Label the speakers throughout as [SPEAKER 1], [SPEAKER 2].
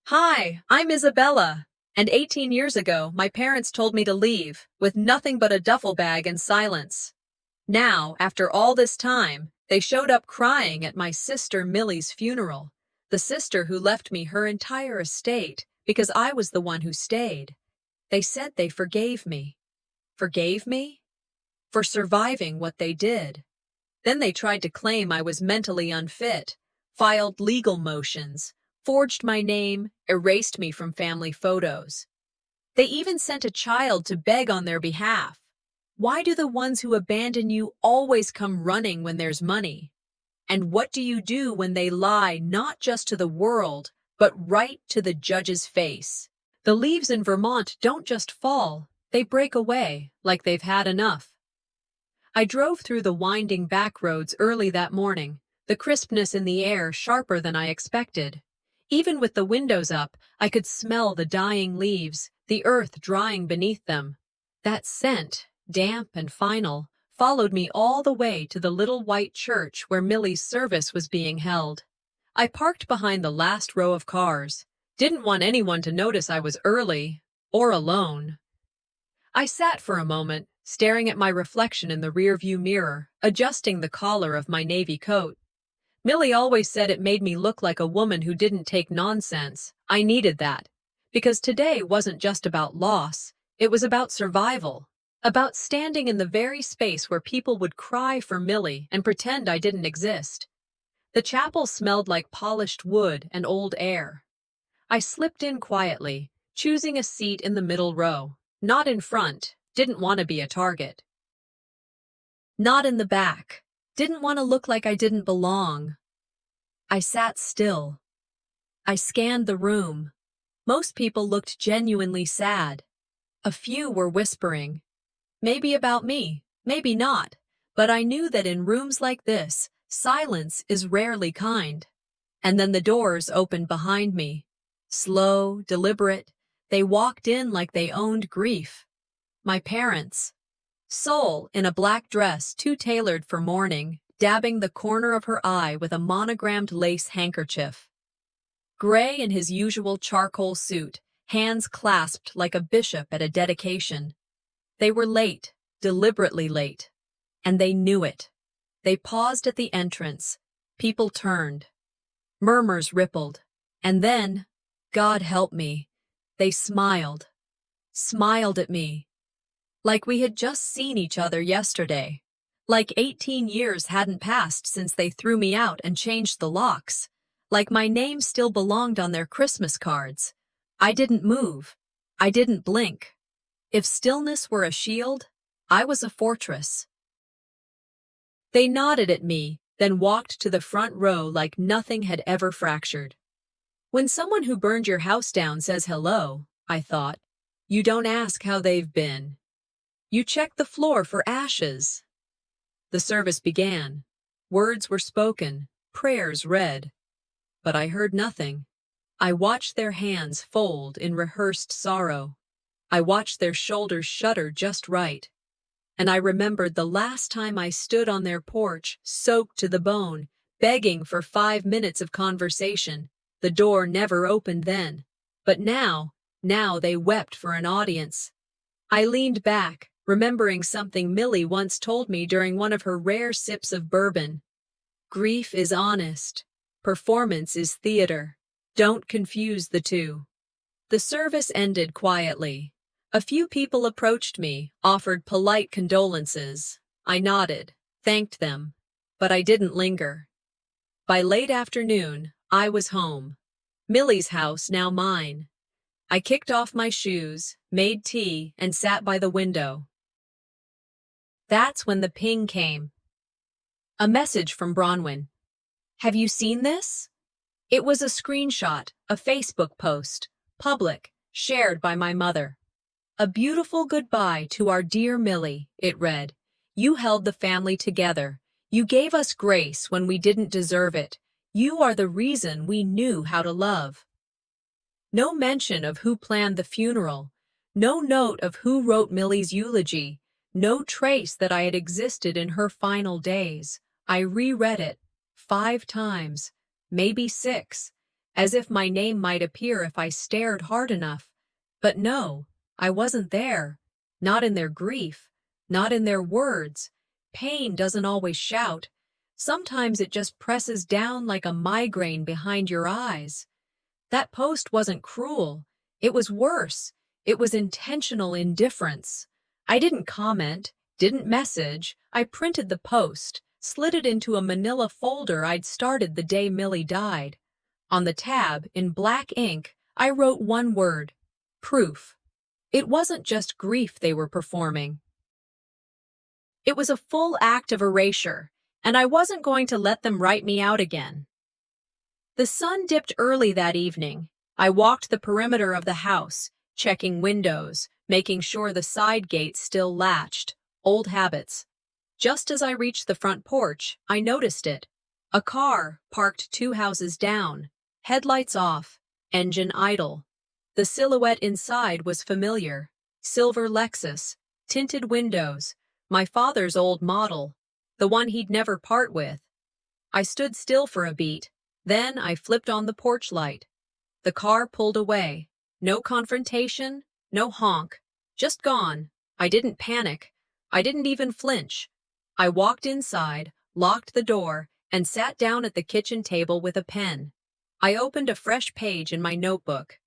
[SPEAKER 1] Hi, I'm Isabella. And 18 years ago, my parents told me to leave, with nothing but a duffel bag and silence. Now, after all this time, they showed up crying at my sister Millie's funeral, the sister who left me her entire estate because I was the one who stayed. They said they forgave me. Forgave me? For surviving what they did. Then they tried to claim I was mentally unfit, filed legal motions, forged my name, erased me from family photos. They even sent a child to beg on their behalf. Why do the ones who abandon you always come running when there's money? And what do you do when they lie not just to the world, but right to the judge's face? The leaves in Vermont don't just fall, they break away like they've had enough. I drove through the winding back roads early that morning, the crispness in the air sharper than I expected. Even with the windows up, I could smell the dying leaves, the earth drying beneath them. That scent, damp and final, followed me all the way to the little white church where Millie's service was being held. I parked behind the last row of cars. Didn't want anyone to notice I was early, or alone. I sat for a moment, staring at my reflection in the rearview mirror, adjusting the collar of my navy coat. Millie always said it made me look like a woman who didn't take nonsense. I needed that. Because today wasn't just about loss, it was about survival. About standing in the very space where people would cry for Millie and pretend I didn't exist. The chapel smelled like polished wood and old air. I slipped in quietly, choosing a seat in the middle row. Not in front, didn't want to be a target. Not in the back, didn't want to look like I didn't belong. I sat still. I scanned the room. Most people looked genuinely sad. A few were whispering. Maybe about me, maybe not, but I knew that in rooms like this, silence is rarely kind. And then the doors opened behind me. Slow, deliberate, they walked in like they owned grief. My parents. Sol, in a black dress too tailored for mourning, dabbing the corner of her eye with a monogrammed lace handkerchief. Gray in his usual charcoal suit, hands clasped like a bishop at a dedication. They were late, deliberately late. And they knew it. They paused at the entrance. People turned. Murmurs rippled. And then, God help me, they smiled. Smiled at me. Like we had just seen each other yesterday. Like 18 years hadn't passed since they threw me out and changed the locks. Like my name still belonged on their Christmas cards. I didn't move. I didn't blink. If stillness were a shield, I was a fortress. They nodded at me, then walked to the front row like nothing had ever fractured. When someone who burned your house down says hello, I thought, you don't ask how they've been. You check the floor for ashes. The service began. Words were spoken, prayers read. But I heard nothing. I watched their hands fold in rehearsed sorrow. I watched their shoulders shudder just right. And I remembered the last time I stood on their porch, soaked to the bone, begging for 5 minutes of conversation. The door never opened then. But now they wept for an audience. I leaned back, remembering something Millie once told me during one of her rare sips of bourbon. Grief is honest. Performance is theater. Don't confuse the two. The service ended quietly. A few people approached me, offered polite condolences. I nodded, thanked them, but I didn't linger. By late afternoon, I was home. Millie's house now mine. I kicked off my shoes, made tea, and sat by the window. That's when the ping came. A message from Bronwyn. Have you seen this? It was a screenshot, a Facebook post, public, shared by my mother. A beautiful goodbye to our dear Millie, it read. You held the family together. You gave us grace when we didn't deserve it. You are the reason we knew how to love. No mention of who planned the funeral. No note of who wrote Millie's eulogy. No trace that I had existed in her final days. I reread it 5 times, maybe 6, as if my name might appear if I stared hard enough. But no, I wasn't there. Not in their grief, not in their words. Pain doesn't always shout. Sometimes it just presses down like a migraine behind your eyes. That post wasn't cruel. It was worse. It was intentional indifference. I didn't comment, didn't message. I printed the post, slid it into a manila folder I'd started the day Millie died. On the tab, in black ink, I wrote one word: proof. It wasn't just grief they were performing. It was a full act of erasure, and I wasn't going to let them write me out again. The sun dipped early that evening. I walked the perimeter of the house, checking windows, making sure the side gates still latched. Old habits. Just as I reached the front porch, I noticed it. A car, parked 2 houses down. Headlights off, engine idle. The silhouette inside was familiar. Silver Lexus, tinted windows, my father's old model, the one he'd never part with. I stood still for a beat. Then I flipped on the porch light. The car pulled away. No confrontation, no honk. Just gone. I didn't panic. I didn't even flinch. I walked inside, locked the door, and sat down at the kitchen table with a pen. I opened a fresh page in my notebook.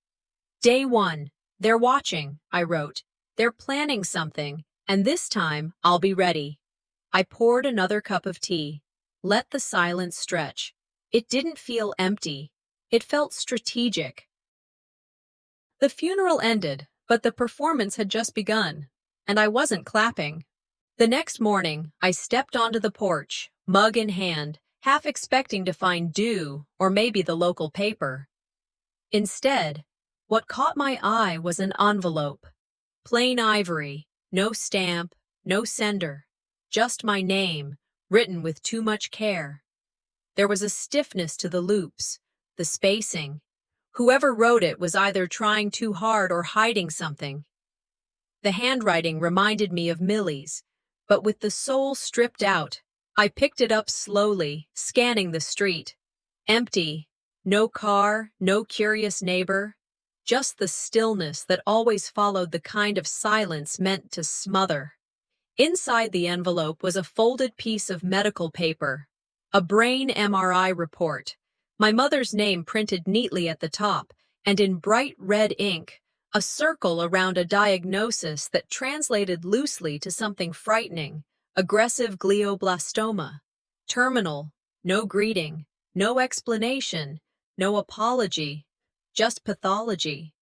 [SPEAKER 1] Day 1. They're watching, I wrote. They're planning something, and this time I'll be ready. I poured another cup of tea. Let the silence stretch. It didn't feel empty. It felt strategic. The funeral ended, but the performance had just begun, and I wasn't clapping. The next morning, I stepped onto the porch, mug in hand, half expecting to find Dew or maybe the local paper. Instead, what caught my eye was an envelope. Plain ivory, no stamp, no sender. Just my name, written with too much care. There was a stiffness to the loops, the spacing. Whoever wrote it was either trying too hard or hiding something. The handwriting reminded me of Millie's, but with the soul stripped out. I picked it up slowly, scanning the street. Empty. No car, no curious neighbor. Just the stillness that always followed the kind of silence meant to smother. Inside the envelope was a folded piece of medical paper. A brain MRI report. My mother's name printed neatly at the top, and in bright red ink, a circle around a diagnosis that translated loosely to something frightening: aggressive glioblastoma. Terminal. No greeting, no explanation, no apology, just pathology.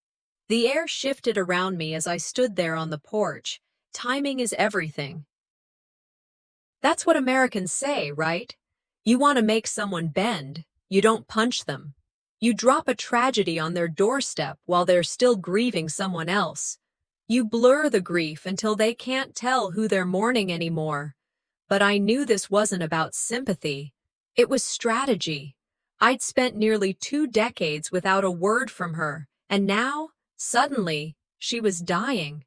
[SPEAKER 1] The air shifted around me as I stood there on the porch. Timing is everything. That's what Americans say, right? You want to make someone bend. You don't punch them. You drop a tragedy on their doorstep while they're still grieving someone else. You blur the grief until they can't tell who they're mourning anymore. But I knew this wasn't about sympathy. It was strategy. I'd spent nearly 2 decades without a word from her, and now, suddenly, she was dying.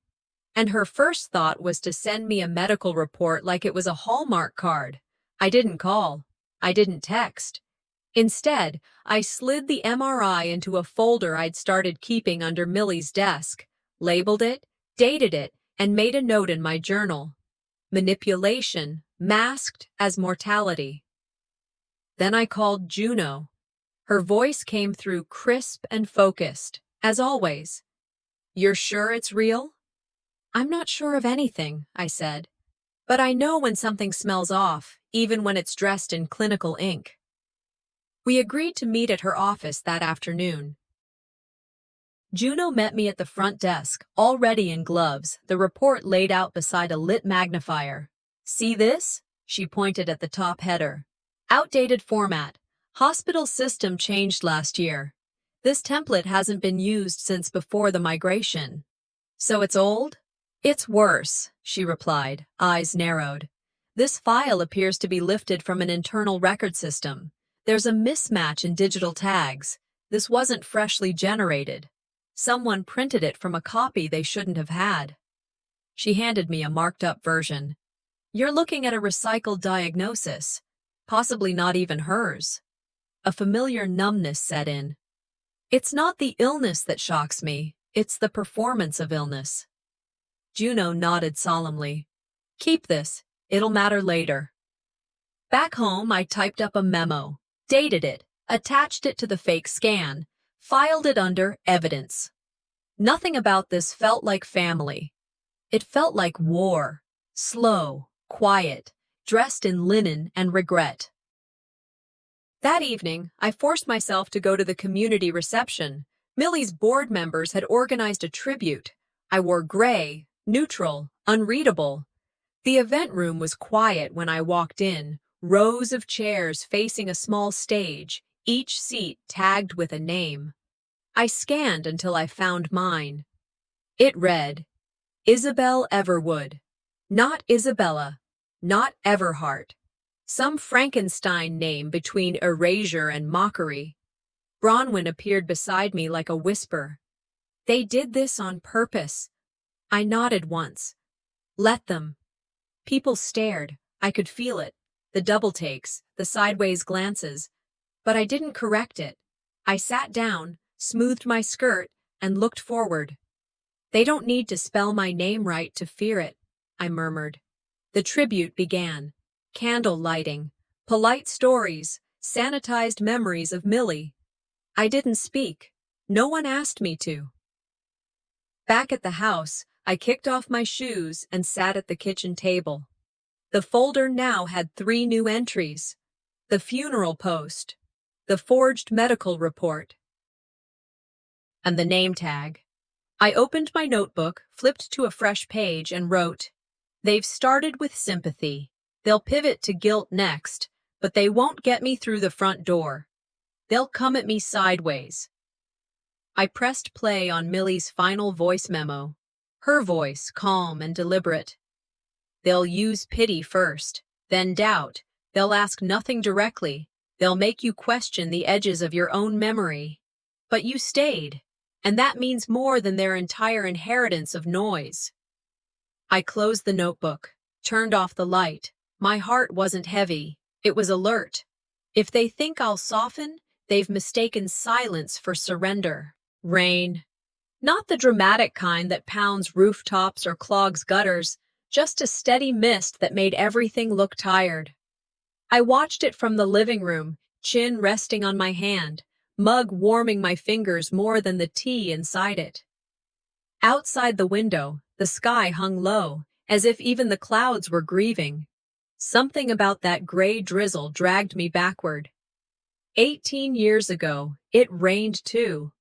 [SPEAKER 1] And her first thought was to send me a medical report like it was a Hallmark card. I didn't call. I didn't text. Instead, I slid the MRI into a folder I'd started keeping under Millie's desk, labeled it, dated it, and made a note in my journal. Manipulation, masked as mortality. Then I called Juno. Her voice came through crisp and focused, as always. You're sure it's real? I'm not sure of anything, I said. But I know when something smells off, even when it's dressed in clinical ink. We agreed to meet at her office that afternoon. Juno met me at the front desk, already in gloves, the report laid out beside a lit magnifier. See this? She pointed at the top header. Outdated format. Hospital system changed last year. This template hasn't been used since before the migration. So it's old? It's worse, she replied, eyes narrowed. This file appears to be lifted from an internal record system. There's a mismatch in digital tags. This wasn't freshly generated. Someone printed it from a copy they shouldn't have had. She handed me a marked-up version. You're looking at a recycled diagnosis, possibly not even hers. A familiar numbness set in. It's not the illness that shocks me, it's the performance of illness. Juno nodded solemnly. Keep this, it'll matter later. Back home, I typed up a memo, dated it, attached it to the fake scan, filed it under evidence. Nothing about this felt like family. It felt like war, slow, quiet, dressed in linen and regret. That evening, I forced myself to go to the community reception. Millie's board members had organized a tribute. I wore gray, neutral, unreadable. The event room was quiet when I walked in, rows of chairs facing a small stage, each seat tagged with a name. I scanned until I found mine. It read, Isabel Everwood. Not Isabella, not Everhart. Some Frankenstein name between erasure and mockery. Bronwyn appeared beside me like a whisper. They did this on purpose. I nodded once. Let them. People stared. I could feel it. The double takes, the sideways glances. But I didn't correct it. I sat down, smoothed my skirt, and looked forward. They don't need to spell my name right to fear it, I murmured. The tribute began. Candle lighting, polite stories, sanitized memories of Millie. I didn't speak. No one asked me to. Back at the house, I kicked off my shoes and sat at the kitchen table. The folder now had 3 new entries. The funeral post, the forged medical report, and the name tag. I opened my notebook, flipped to a fresh page, and wrote, They've started with sympathy. They'll pivot to guilt next, but they won't get me through the front door. They'll come at me sideways. I pressed play on Millie's final voice memo. Her voice, calm and deliberate. They'll use pity first, then doubt. They'll ask nothing directly. They'll make you question the edges of your own memory. But you stayed, and that means more than their entire inheritance of noise. I closed the notebook, turned off the light. My heart wasn't heavy, it was alert. If they think I'll soften, they've mistaken silence for surrender. Rain. Not the dramatic kind that pounds rooftops or clogs gutters, just a steady mist that made everything look tired. I watched it from the living room, chin resting on my hand, mug warming my fingers more than the tea inside it. Outside the window, the sky hung low, as if even the clouds were grieving. Something about that gray drizzle dragged me backward. 18 years ago, it rained too.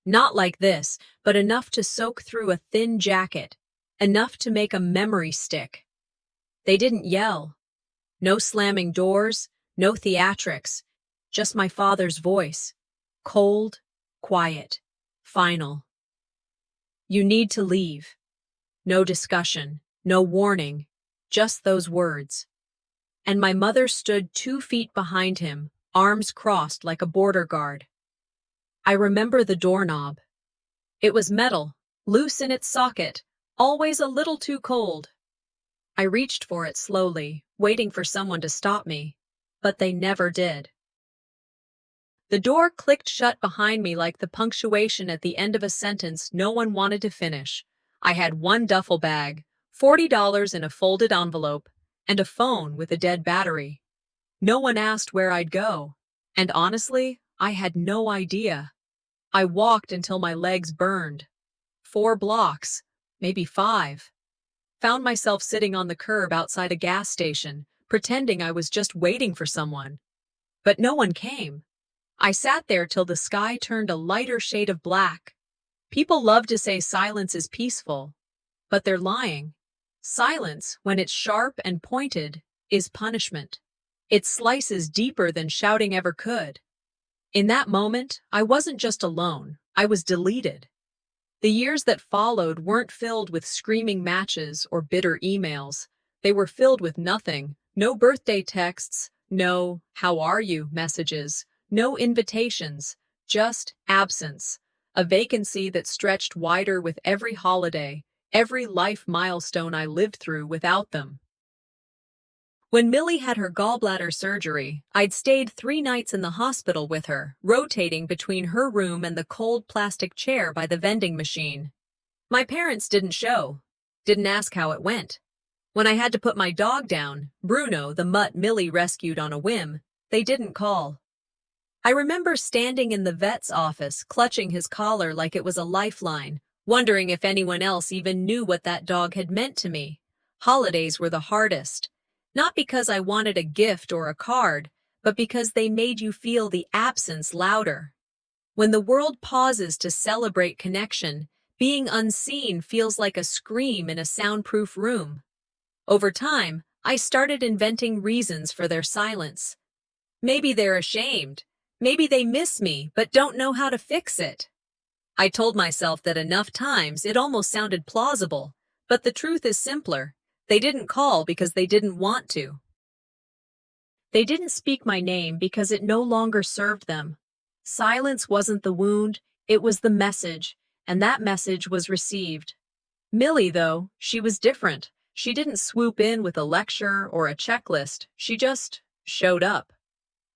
[SPEAKER 1] Not like this, but enough to soak through a thin jacket, enough to make a memory stick. They didn't yell. No slamming doors, no theatrics, just my father's voice. Cold, quiet, final. You need to leave. No discussion, no warning, just those words. And my mother stood 2 feet behind him, arms crossed like a border guard. I remember the doorknob. It was metal, loose in its socket, always a little too cold. I reached for it slowly, waiting for someone to stop me, but they never did. The door clicked shut behind me like the punctuation at the end of a sentence no one wanted to finish. I had 1 duffel bag, $40 in a folded envelope, and a phone with a dead battery. No one asked where I'd go, and honestly, I had no idea. I walked until my legs burned. 4 blocks, maybe 5. Found myself sitting on the curb outside a gas station, pretending I was just waiting for someone. But no one came. I sat there till the sky turned a lighter shade of black. People love to say silence is peaceful, but they're lying. Silence, when it's sharp and pointed, is punishment. It slices deeper than shouting ever could. In that moment, I wasn't just alone, I was deleted. The years that followed weren't filled with screaming matches or bitter emails. They were filled with nothing. No birthday texts, no "how are you" messages, no invitations, just absence. A vacancy that stretched wider with every holiday, every life milestone I lived through without them. When Millie had her gallbladder surgery, I'd stayed 3 nights in the hospital with her, rotating between her room and the cold plastic chair by the vending machine. My parents didn't show, didn't ask how it went. When I had to put my dog down, Bruno, the mutt Millie rescued on a whim, they didn't call. I remember standing in the vet's office, clutching his collar like it was a lifeline, wondering if anyone else even knew what that dog had meant to me. Holidays were the hardest. Not because I wanted a gift or a card, but because they made you feel the absence louder. When the world pauses to celebrate connection, being unseen feels like a scream in a soundproof room. Over time, I started inventing reasons for their silence. Maybe they're ashamed. Maybe they miss me but don't know how to fix it. I told myself that enough times it almost sounded plausible, but the truth is simpler. They didn't call because they didn't want to. They didn't speak my name because it no longer served them. Silence wasn't the wound, it was the message, and that message was received. Millie, though, she was different. She didn't swoop in with a lecture or a checklist, she just showed up.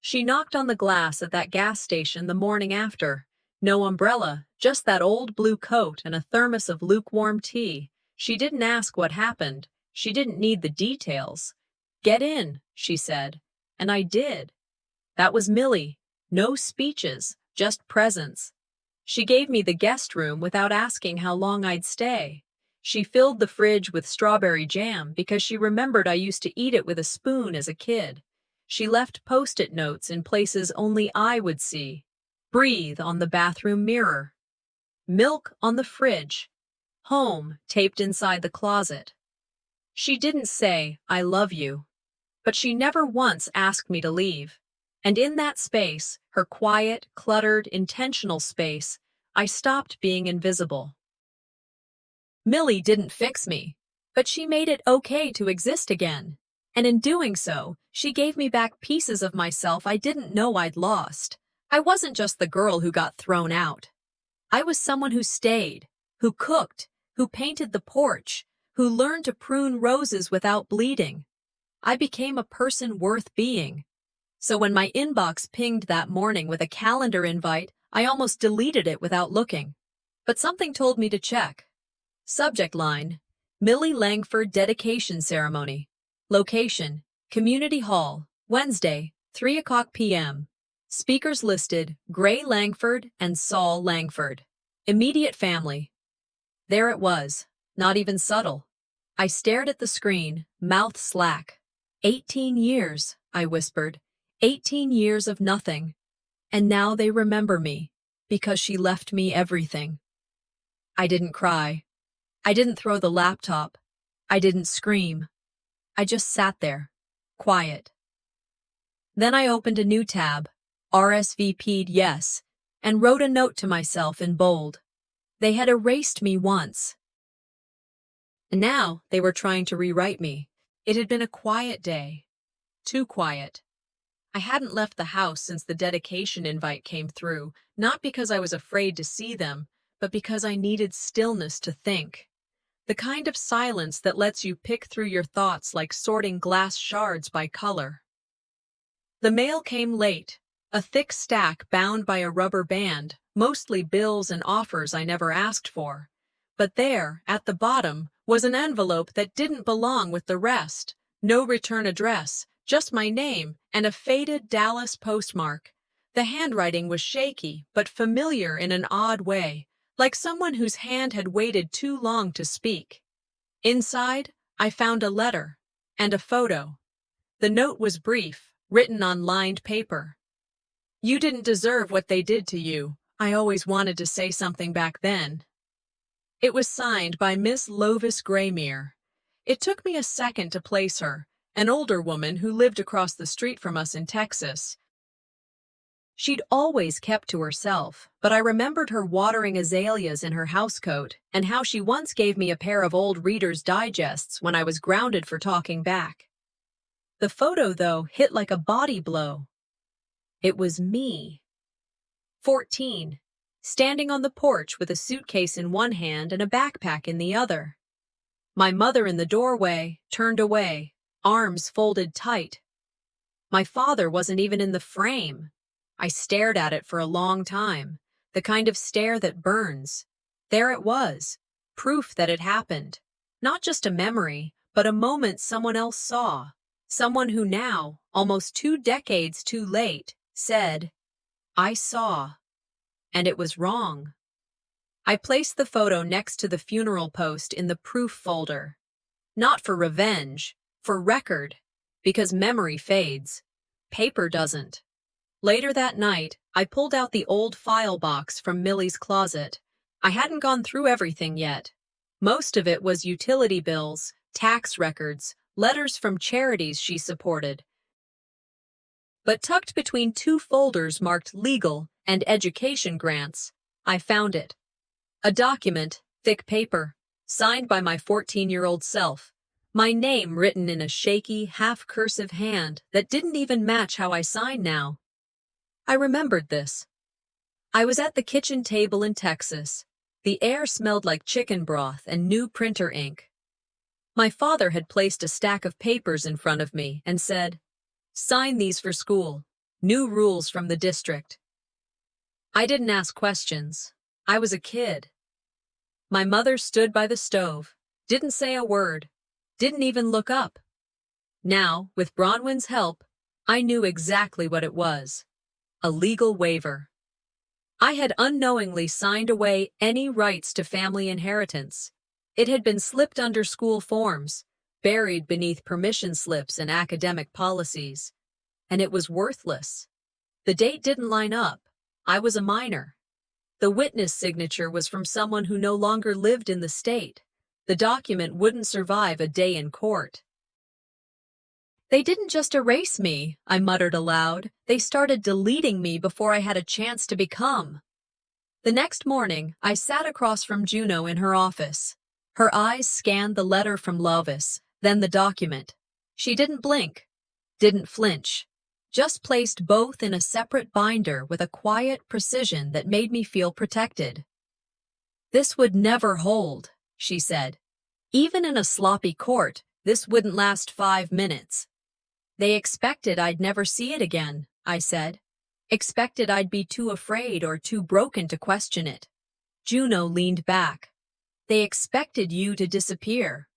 [SPEAKER 1] She knocked on the glass at that gas station the morning after. No umbrella, just that old blue coat and a thermos of lukewarm tea. She didn't ask what happened. She didn't need the details. "Get in," she said. And I did. That was Millie. No speeches, just presence. She gave me the guest room without asking how long I'd stay. She filled the fridge with strawberry jam because she remembered I used to eat it with a spoon as a kid. She left post-it notes in places only I would see. Breathe on the bathroom mirror. Milk on the fridge. Home taped inside the closet. She didn't say, "I love you," but she never once asked me to leave. And in that space, her quiet, cluttered, intentional space, I stopped being invisible. Millie didn't fix me, but she made it okay to exist again. And in doing so, she gave me back pieces of myself I didn't know I'd lost. I wasn't just the girl who got thrown out. I was someone who stayed, who cooked, who painted the porch, who learned to prune roses without bleeding. I became a person worth being. So when my inbox pinged that morning with a calendar invite, I almost deleted it without looking. But something told me to check. Subject line: Millie Langford Dedication Ceremony. Location: Community Hall, Wednesday, 3:00 p.m. Speakers listed: Gray Langford and Saul Langford. Immediate family. There it was, not even subtle. I stared at the screen, mouth slack. 18 years, I whispered. 18 years of nothing. And now they remember me, because she left me everything. I didn't cry. I didn't throw the laptop. I didn't scream. I just sat there, quiet. Then I opened a new tab, RSVP'd yes, and wrote a note to myself in bold. They had erased me once. And now they were trying to rewrite me. It had been a quiet day. Too quiet. I hadn't left the house since the dedication invite came through, not because I was afraid to see them, but because I needed stillness to think. The kind of silence that lets you pick through your thoughts like sorting glass shards by color. The mail came late, a thick stack bound by a rubber band, mostly bills and offers I never asked for. But there, at the bottom, was an envelope that didn't belong with the rest. No return address, just my name and a faded Dallas postmark. The handwriting was shaky, but familiar in an odd way, like someone whose hand had waited too long to speak. Inside, I found a letter and a photo. The note was brief, written on lined paper. "You didn't deserve what they did to you. I always wanted to say something back then." It was signed by Miss Lovis Graymere. It took me a second to place her, an older woman who lived across the street from us in Texas. She'd always kept to herself, but I remembered her watering azaleas in her housecoat and how she once gave me a pair of old Reader's Digests when I was grounded for talking back. The photo, though, hit like a body blow. It was me. 14. Standing on the porch with a suitcase in one hand and a backpack in the other. My mother in the doorway, turned away. arms folded tight. My father wasn't even in the frame. I stared at it for a long time, the kind of stare that burns. There it was, proof that it happened. Not just a memory, but a moment someone else saw. Someone who now, almost 2 decades too late, said, "I saw." And it was wrong. I placed the photo next to the funeral post in the proof folder. Not for revenge, for record, because memory fades. Paper doesn't. Later that night, I pulled out the old file box from Millie's closet. I hadn't gone through everything yet. Most of it was utility bills, tax records, letters from charities she supported. But tucked between 2 folders marked legal and education grants, I found it. A document, thick paper, signed by my 14-year-old self. My name written in a shaky, half-cursive hand that didn't even match how I sign now. I remembered this. I was at the kitchen table in Texas. The air smelled like chicken broth and new printer ink. My father had placed a stack of papers in front of me and said, "Sign these for school. New rules from the district." I didn't ask questions. I was a kid. My mother stood by the stove, didn't say a word, didn't even look up. Now, with Bronwyn's help, I knew exactly what it was. A legal waiver. I had unknowingly signed away any rights to family inheritance. It had been slipped under school forms, buried beneath permission slips and academic policies. And it was worthless. The date didn't line up. I was a minor. The witness signature was from someone who no longer lived in the state. The document wouldn't survive a day in court. "They didn't just erase me," I muttered aloud. "They started deleting me before I had a chance to become." The next morning, I sat across from Juno in her office. Her eyes scanned the letter from Lovis, then the document. She didn't blink, didn't flinch, just placed both in a separate binder with a quiet precision that made me feel protected. "This would never hold," she said. "Even in a sloppy court, this wouldn't last 5 minutes." "They expected I'd never see it again," I said. "Expected I'd be too afraid or too broken to question it." Juno leaned back. "They expected you to disappear."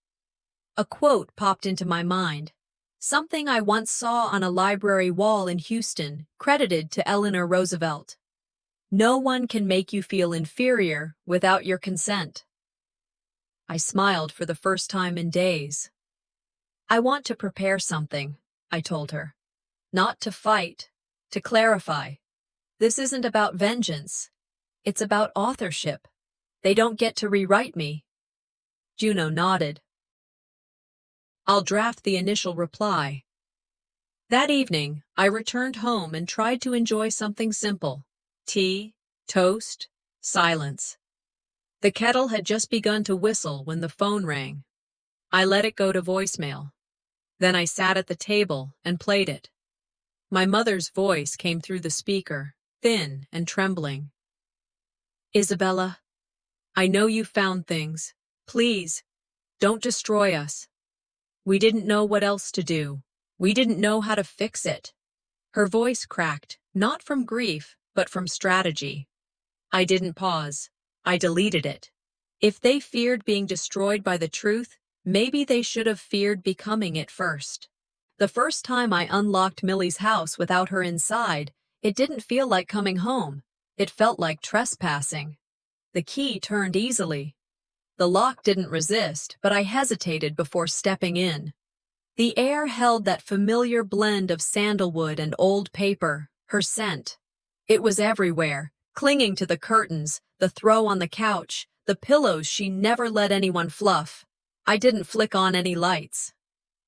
[SPEAKER 1] A quote popped into my mind. Something I once saw on a library wall in Houston, credited to Eleanor Roosevelt. "No one can make you feel inferior without your consent." I smiled for the first time in days. "I want to prepare something," I told her. "Not to fight, to clarify. This isn't about vengeance. It's about authorship. They don't get to rewrite me." Juno nodded. "I'll draft the initial reply." That evening, I returned home and tried to enjoy something simple. Tea, toast, silence. The kettle had just begun to whistle when the phone rang. I let it go to voicemail. Then I sat at the table and played it. My mother's voice came through the speaker, thin and trembling. "Isabella, I know you found things. Please, don't destroy us. We didn't know what else to do. We didn't know how to fix it." Her voice cracked, not from grief, but from strategy. I didn't pause. I deleted it. If they feared being destroyed by the truth, maybe they should have feared becoming it first. The first time I unlocked Millie's house without her inside, it didn't feel like coming home. It felt like trespassing. The key turned easily. The lock didn't resist, but I hesitated before stepping in. The air held that familiar blend of sandalwood and old paper, her scent. It was everywhere, clinging to the curtains, the throw on the couch, the pillows she never let anyone fluff. I didn't flick on any lights.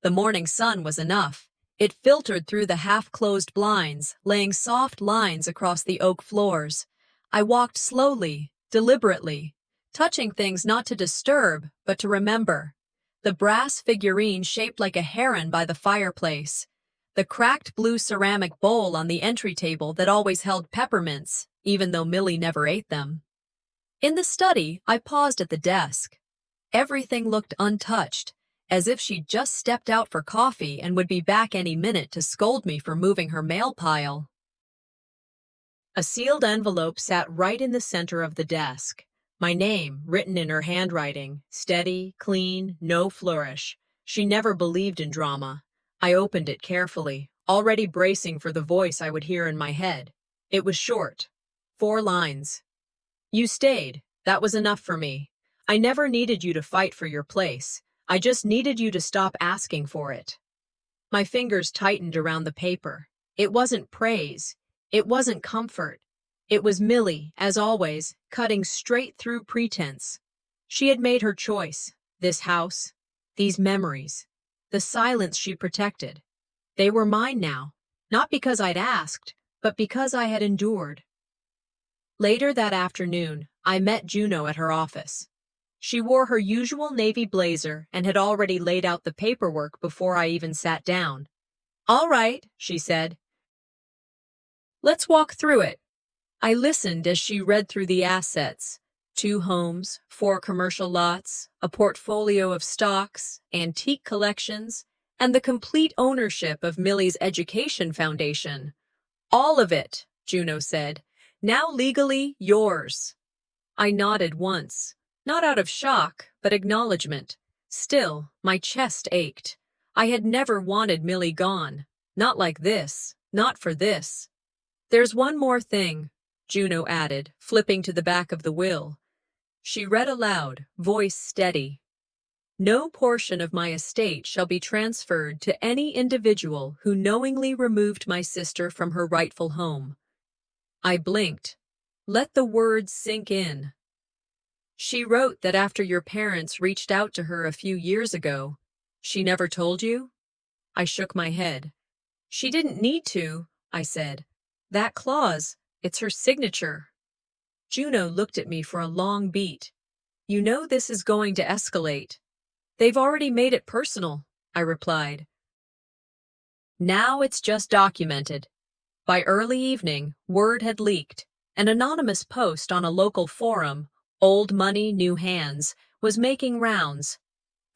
[SPEAKER 1] The morning sun was enough. It filtered through the half-closed blinds, laying soft lines across the oak floors. I walked slowly, deliberately, touching things not to disturb, but to remember. The brass figurine shaped like a heron by the fireplace. The cracked blue ceramic bowl on the entry table that always held peppermints, even though Millie never ate them. In the study, I paused at the desk. Everything looked untouched, as if she'd just stepped out for coffee and would be back any minute to scold me for moving her mail pile. A sealed envelope sat right in the center of the desk. My name, written in her handwriting, steady, clean, no flourish. She never believed in drama. I opened it carefully, already bracing for the voice I would hear in my head. It was short. 4 lines. You stayed. That was enough for me. I never needed you to fight for your place. I just needed you to stop asking for it. My fingers tightened around the paper. It wasn't praise. It wasn't comfort. It was Millie, as always, cutting straight through pretense. She had made her choice. This house, these memories, the silence she protected. They were mine now, not because I'd asked, but because I had endured. Later that afternoon, I met Juno at her office. She wore her usual navy blazer and had already laid out the paperwork before I even sat down. "All right," she said. "Let's walk through it." I listened as she read through the assets. 2 homes, 4 commercial lots, a portfolio of stocks, antique collections, and the complete ownership of Millie's education foundation. "All of it," Juno said. "Now legally yours." I nodded once, not out of shock, but acknowledgement. Still, my chest ached. I had never wanted Millie gone. Not like this, not for this. "There's one more thing," Juno added, flipping to the back of the will. She read aloud, voice steady. "No portion of my estate shall be transferred to any individual who knowingly removed my sister from her rightful home." I blinked. Let the words sink in. "She wrote that after your parents reached out to her a few years ago, she never told you?" I shook my head. "She didn't need to," I said. "That clause, it's her signature." Juno looked at me for a long beat. "You know this is going to escalate." "They've already made it personal," I replied. "Now it's just documented." By early evening, word had leaked. An anonymous post on a local forum, "Old Money, New Hands," was making rounds.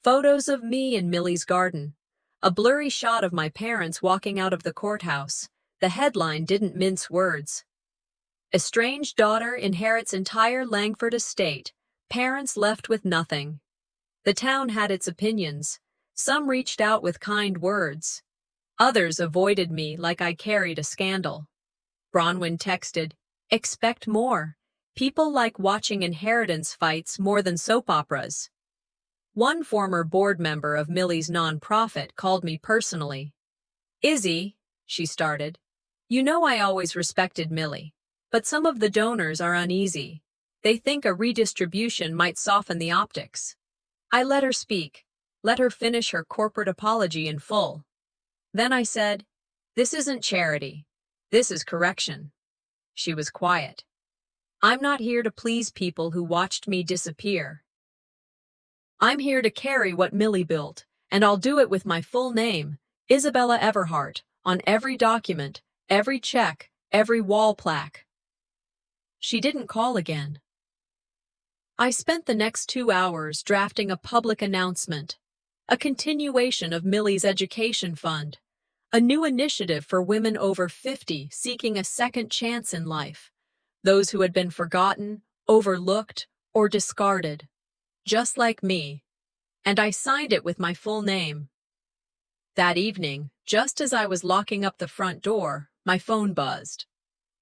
[SPEAKER 1] Photos of me in Millie's garden. A blurry shot of my parents walking out of the courthouse. The headline didn't mince words. "Estranged daughter inherits entire Langford estate. Parents left with nothing." The town had its opinions. Some reached out with kind words. Others avoided me like I carried a scandal. Bronwyn texted, "Expect more. People like watching inheritance fights more than soap operas." One former board member of Millie's nonprofit called me personally. "Izzy," she started, "you know I always respected Millie, but some of the donors are uneasy. They think a redistribution might soften the optics." I let her speak, let her finish her corporate apology in full. Then I said, "This isn't charity. This is correction." She was quiet. "I'm not here to please people who watched me disappear. I'm here to carry what Millie built, and I'll do it with my full name, Isabella Everhart, on every document, every check, every wall plaque." She didn't call again. I spent the next 2 hours drafting a public announcement, a continuation of Millie's education fund, a new initiative for women over 50 seeking a second chance in life, those who had been forgotten, overlooked, or discarded, just like me, and I signed it with my full name. That evening, just as I was locking up the front door, my phone buzzed.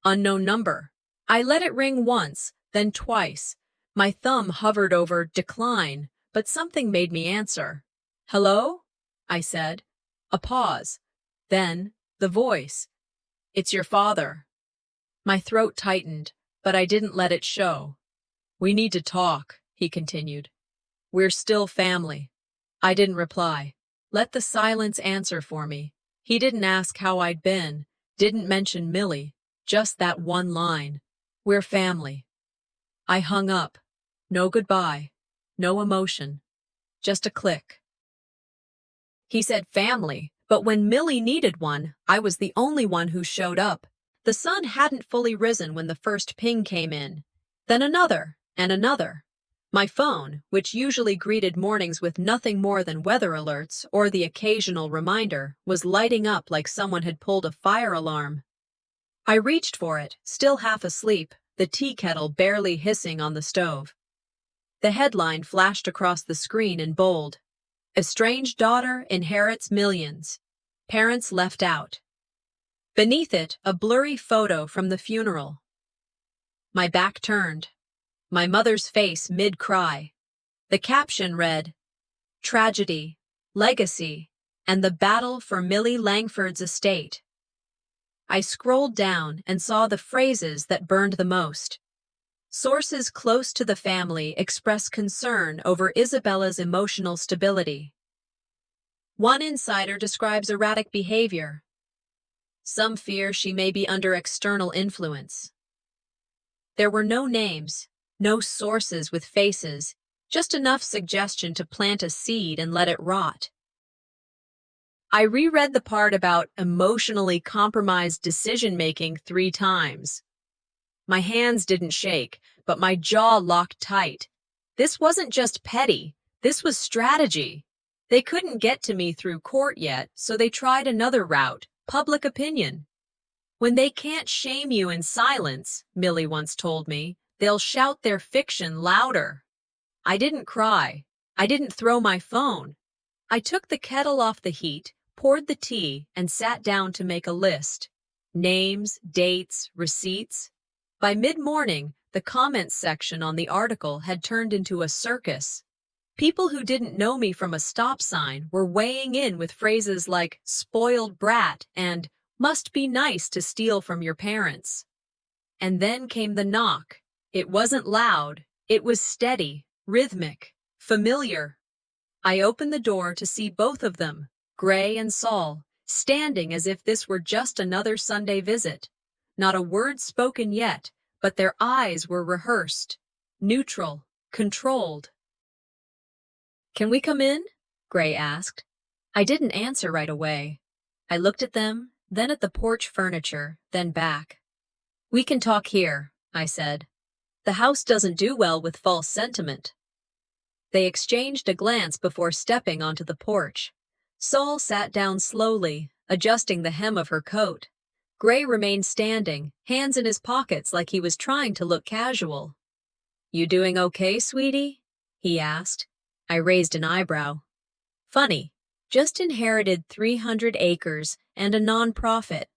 [SPEAKER 1] Unknown number. I let it ring once, then twice. My thumb hovered over decline, but something made me answer. "Hello?" I said. A pause. Then, the voice. "It's your father." My throat tightened, but I didn't let it show. "We need to talk," he continued. "We're still family." I didn't reply. Let the silence answer for me. He didn't ask how I'd been, didn't mention Millie, just that one line. "We're family." I hung up. No goodbye, no emotion, just a click. He said family, but when Millie needed one, I was the only one who showed up. The sun hadn't fully risen when the first ping came in. Then another, and another. My phone, which usually greeted mornings with nothing more than weather alerts or the occasional reminder, was lighting up like someone had pulled a fire alarm. I reached for it, still half asleep, the tea kettle barely hissing on the stove. The headline flashed across the screen in bold. Estranged daughter inherits millions. Parents left out. Beneath it, a blurry photo from the funeral. My back turned. My mother's face mid-cry. The caption read, Tragedy, Legacy, and the Battle for Millie Langford's Estate. I scrolled down and saw the phrases that burned the most. Sources close to the family express concern over Isabella's emotional stability. One insider describes erratic behavior. Some fear she may be under external influence. There were no names, no sources with faces, just enough suggestion to plant a seed and let it rot. I reread the part about emotionally compromised decision-making 3 times. My hands didn't shake, but my jaw locked tight. This wasn't just petty, this was strategy. They couldn't get to me through court yet, so they tried another route, public opinion. When they can't shame you in silence, Millie once told me, they'll shout their fiction louder. I didn't cry. I didn't throw my phone. I took the kettle off the heat, poured the tea, and sat down to make a list. Names, dates, receipts. By mid-morning, the comments section on the article had turned into a circus. People who didn't know me from a stop sign were weighing in with phrases like spoiled brat and must be nice to steal from your parents. And then came the knock. It wasn't loud. It was steady, rhythmic, familiar. I opened the door to see both of them, Gray and Saul, standing as if this were just another Sunday visit. Not a word spoken yet, but their eyes were rehearsed, neutral, controlled. "Can we come in?" Gray asked. I didn't answer right away. I looked at them, then at the porch furniture, then back. "We can talk here," I said. "The house doesn't do well with false sentiment." They exchanged a glance before stepping onto the porch. Saul sat down slowly, adjusting the hem of her coat. Gray remained standing, hands in his pockets like he was trying to look casual. "You doing okay, sweetie?" he asked. I raised an eyebrow. "Funny. Just inherited 300 acres and a non-profit.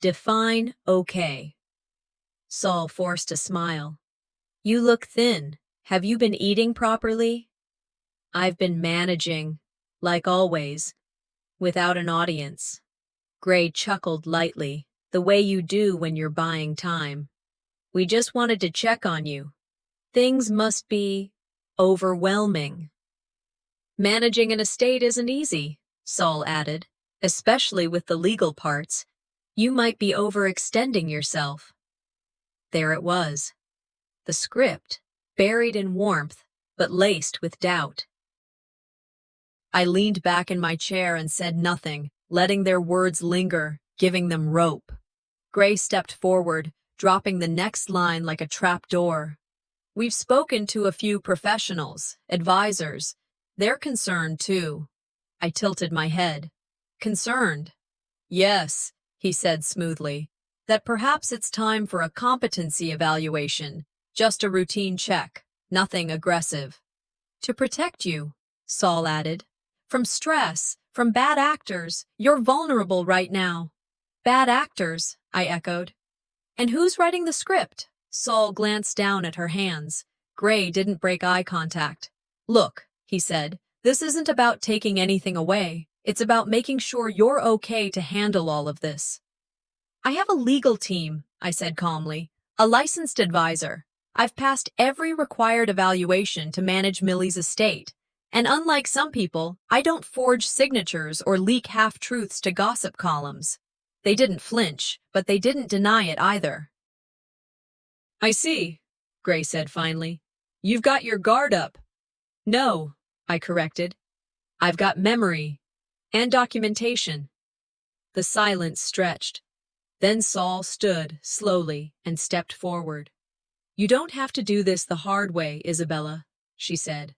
[SPEAKER 1] Define okay." Saul forced a smile. "You look thin. Have you been eating properly?" "I've been managing, like always, without an audience." Gray chuckled lightly, the way you do when you're buying time. "We just wanted to check on you. Things must be overwhelming." "Managing an estate isn't easy," Saul added, "especially with the legal parts. You might be overextending yourself." There it was. The script, buried in warmth, but laced with doubt. I leaned back in my chair and said nothing, letting their words linger, giving them rope. Gray stepped forward, dropping the next line like a trap door. "We've spoken to a few professionals, advisors. They're concerned, too." I tilted my head. "Concerned?" "Yes," he said smoothly, "that perhaps it's time for a competency evaluation, just a routine check, nothing aggressive." "To protect you," Saul added. "From stress, from bad actors. You're vulnerable right now." "Bad actors," I echoed. "And who's writing the script?" Saul glanced down at her hands. Gray didn't break eye contact. "Look," he said, "this isn't about taking anything away. It's about making sure you're okay to handle all of this." "I have a legal team," I said calmly, "a licensed advisor. I've passed every required evaluation to manage Millie's estate. And unlike some people, I don't forge signatures or leak half-truths to gossip columns." They didn't flinch, but they didn't deny it either. "I see," Gray said finally. "You've got your guard up." "No," I corrected. "I've got memory and documentation." The silence stretched. Then Saul stood, slowly, and stepped forward. "You don't have to do this the hard way, Isabella." she said.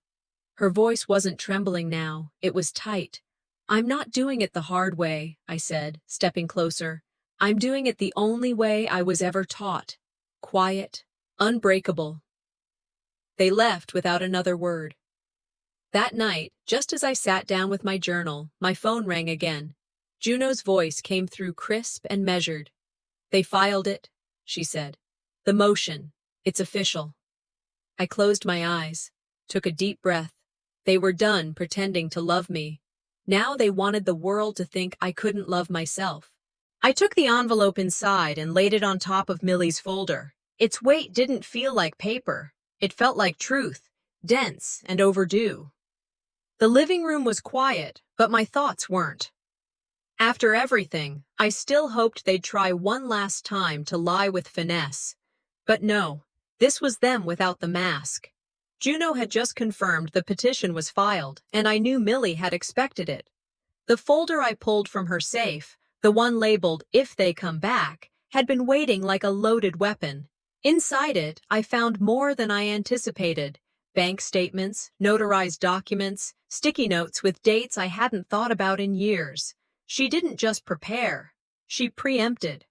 [SPEAKER 1] Her voice wasn't trembling now, it was tight. I'm not doing it the hard way, I said, stepping closer. I'm doing it the only way I was ever taught. Quiet, unbreakable. They left without another word. That night, just as I sat down with my journal, my phone rang again. Juno's voice came through crisp and measured. They filed it, she said. The motion. It's official. I closed my eyes, took a deep breath. They were done pretending to love me. Now they wanted the world to think I couldn't love myself. I took the envelope inside and laid it on top of Millie's folder. Its weight didn't feel like paper. It felt like truth, dense and overdue. The living room was quiet, but my thoughts weren't. After everything, I still hoped they'd try one last time to lie with finesse. But no, this was them without the mask. Juno had just confirmed the petition was filed, and I knew Millie had expected it. The folder I pulled from her safe, the one labeled "If They Come Back," had been waiting like a loaded weapon. Inside it, I found more than I anticipated. Bank statements, notarized documents, sticky notes with dates I hadn't thought about in years. She didn't just prepare, she preempted.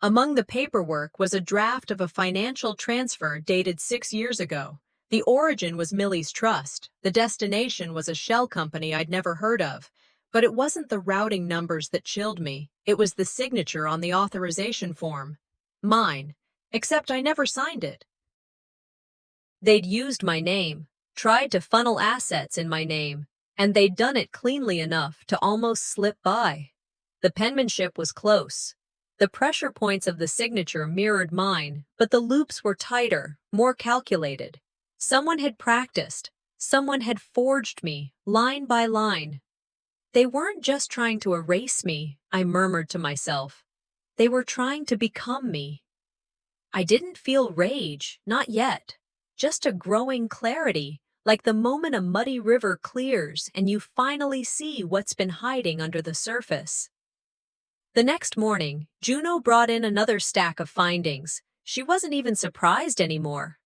[SPEAKER 1] Among the paperwork was a draft of a financial transfer dated 6 years ago. The origin was Millie's trust. The destination was a shell company I'd never heard of. But it wasn't the routing numbers that chilled me. It was the signature on the authorization form. Mine, except I never signed it. They'd used my name, tried to funnel assets in my name, and they'd done it cleanly enough to almost slip by. The penmanship was close. The pressure points of the signature mirrored mine, but the loops were tighter, more calculated. Someone had practiced. Someone had forged me, line by line. They weren't just trying to erase me, I murmured to myself. They were trying to become me. I didn't feel rage, not yet. Just a growing clarity, like the moment a muddy river clears and you finally see what's been hiding under the surface. The next morning, Juno brought in another stack of findings. She wasn't even surprised anymore.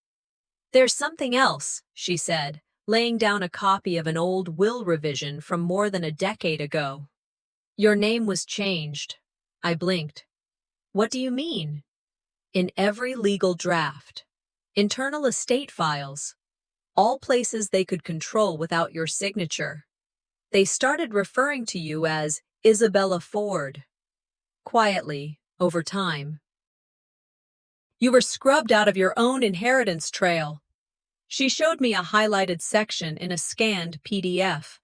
[SPEAKER 1] There's something else, she said, laying down a copy of an old will revision from more than a decade ago. Your name was changed. I blinked. What do you mean? In every legal draft. Internal estate files. All places they could control without your signature. They started referring to you as Isabella Ford. Quietly, over time. You were scrubbed out of your own inheritance trail. She showed me a highlighted section in a scanned PDF.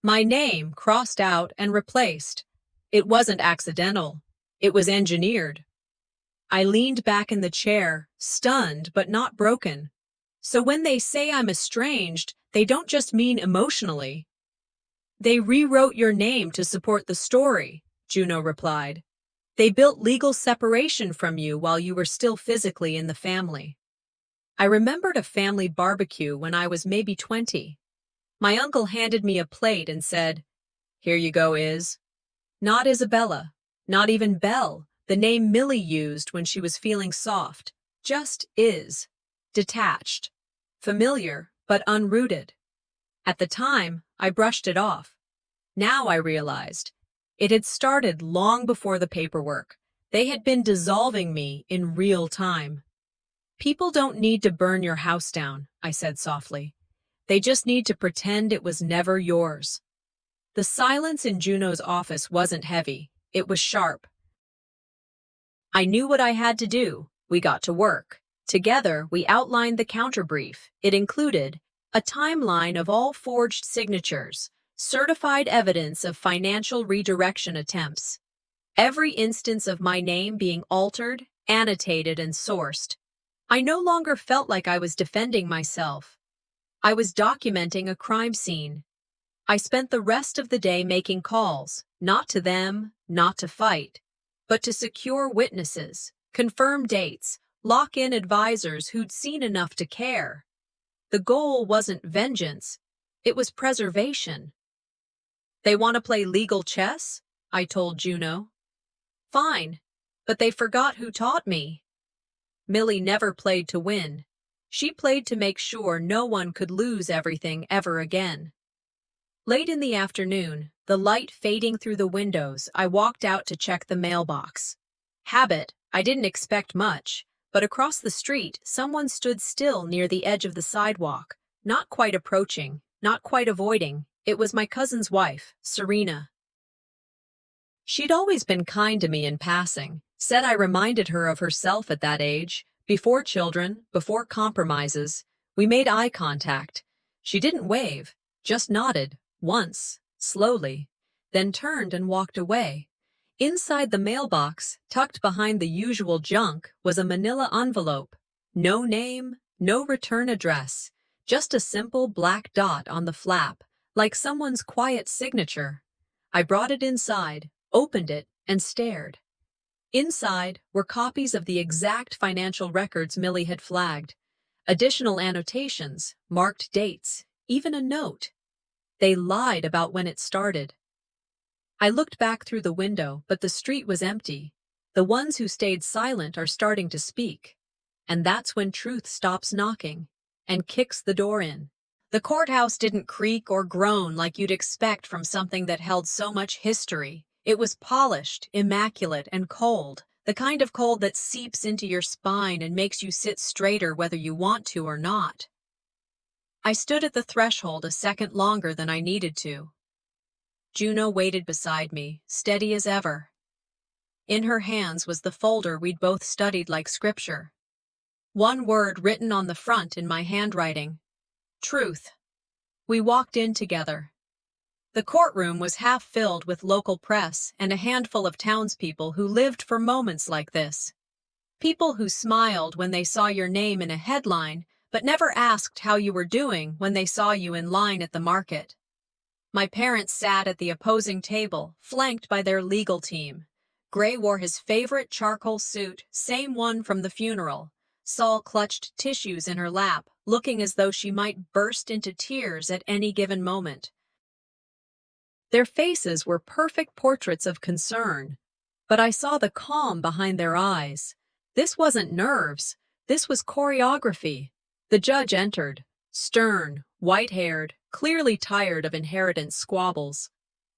[SPEAKER 1] My name crossed out and replaced. It wasn't accidental. It was engineered. I leaned back in the chair, stunned but not broken. So when they say I'm estranged, they don't just mean emotionally. They rewrote your name to support the story, Juno replied. They built legal separation from you while you were still physically in the family. I remembered a family barbecue when I was maybe 20. My uncle handed me a plate and said, "Here you go, Iz." Not Isabella, not even Belle, the name Millie used when she was feeling soft. Just Iz. Detached. Familiar, but unrooted. At the time, I brushed it off. Now I realized. It had started long before the paperwork. They had been dissolving me in real time. People don't need to burn your house down, I said softly. They just need to pretend it was never yours. The silence in Juno's office wasn't heavy. It was sharp. I knew what I had to do. We got to work. Together, we outlined the counterbrief. It included a timeline of all forged signatures, certified evidence of financial redirection attempts, every instance of my name being altered, annotated, and sourced. I no longer felt like I was defending myself. I was documenting a crime scene. I spent the rest of the day making calls, not to them, not to fight, but to secure witnesses, confirm dates, lock in advisors who'd seen enough to care. The goal wasn't vengeance, it was preservation. They want to play legal chess? I told Juno. Fine, but they forgot who taught me. Millie never played to win. She played to make sure no one could lose everything ever again. Late in the afternoon, the light fading through the windows, I walked out to check the mailbox. Habit, I didn't expect much, but across the street, someone stood still near the edge of the sidewalk, not quite approaching, not quite avoiding. It was my cousin's wife, Serena. She'd always been kind to me in passing, said I reminded her of herself at that age, before children, before compromises. We made eye contact. She didn't wave, just nodded, once, slowly, then turned and walked away. Inside the mailbox, tucked behind the usual junk, was a manila envelope. No name, no return address, just a simple black dot on the flap, like someone's quiet signature. I brought it inside, opened it, and stared. Inside were copies of the exact financial records Millie had flagged, additional annotations, marked dates, even a note. They lied about when it started. I looked back through the window, but the street was empty. The ones who stayed silent are starting to speak. And that's when truth stops knocking and kicks the door in. The courthouse didn't creak or groan like you'd expect from something that held so much history. It was polished, immaculate, and cold, the kind of cold that seeps into your spine and makes you sit straighter whether you want to or not. I stood at the threshold a second longer than I needed to. Juno waited beside me, steady as ever. In her hands was the folder we'd both studied like scripture. One word written on the front in my handwriting: truth. We walked in together. The courtroom was half filled with local press and a handful of townspeople who lived for moments like this. People who smiled when they saw your name in a headline, but never asked how you were doing when they saw you in line at the market. My parents sat at the opposing table, flanked by their legal team. Gray wore his favorite charcoal suit, same one from the funeral. Saul clutched tissues in her lap, looking as though she might burst into tears at any given moment. Their faces were perfect portraits of concern, but I saw the calm behind their eyes. This wasn't nerves, this was choreography. The judge entered, stern, white-haired, clearly tired of inheritance squabbles.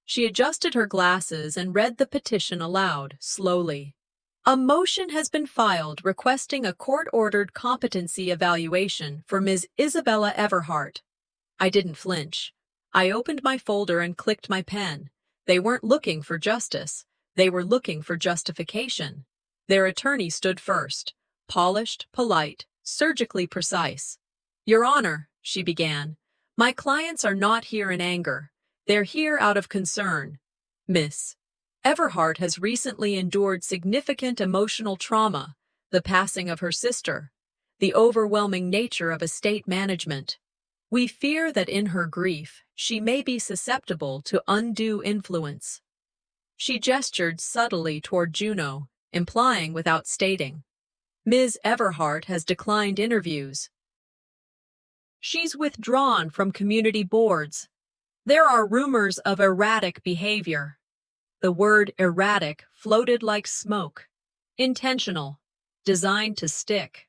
[SPEAKER 1] She adjusted her glasses and read the petition aloud, slowly. A motion has been filed requesting a court-ordered competency evaluation for Ms. Isabella Everhart. I didn't flinch. I opened my folder and clicked my pen. They weren't looking for justice. They were looking for justification. Their attorney stood first, polished, polite, surgically precise. "Your Honor," she began, "my clients are not here in anger. They're here out of concern. Miss Everhart has recently endured significant emotional trauma, the passing of her sister, the overwhelming nature of estate management. We fear that in her grief, she may be susceptible to undue influence." She gestured subtly toward Juno, implying without stating, "Ms. Everhart has declined interviews. She's withdrawn from community boards. There are rumors of erratic behavior." The word erratic floated like smoke. Intentional. Designed to stick.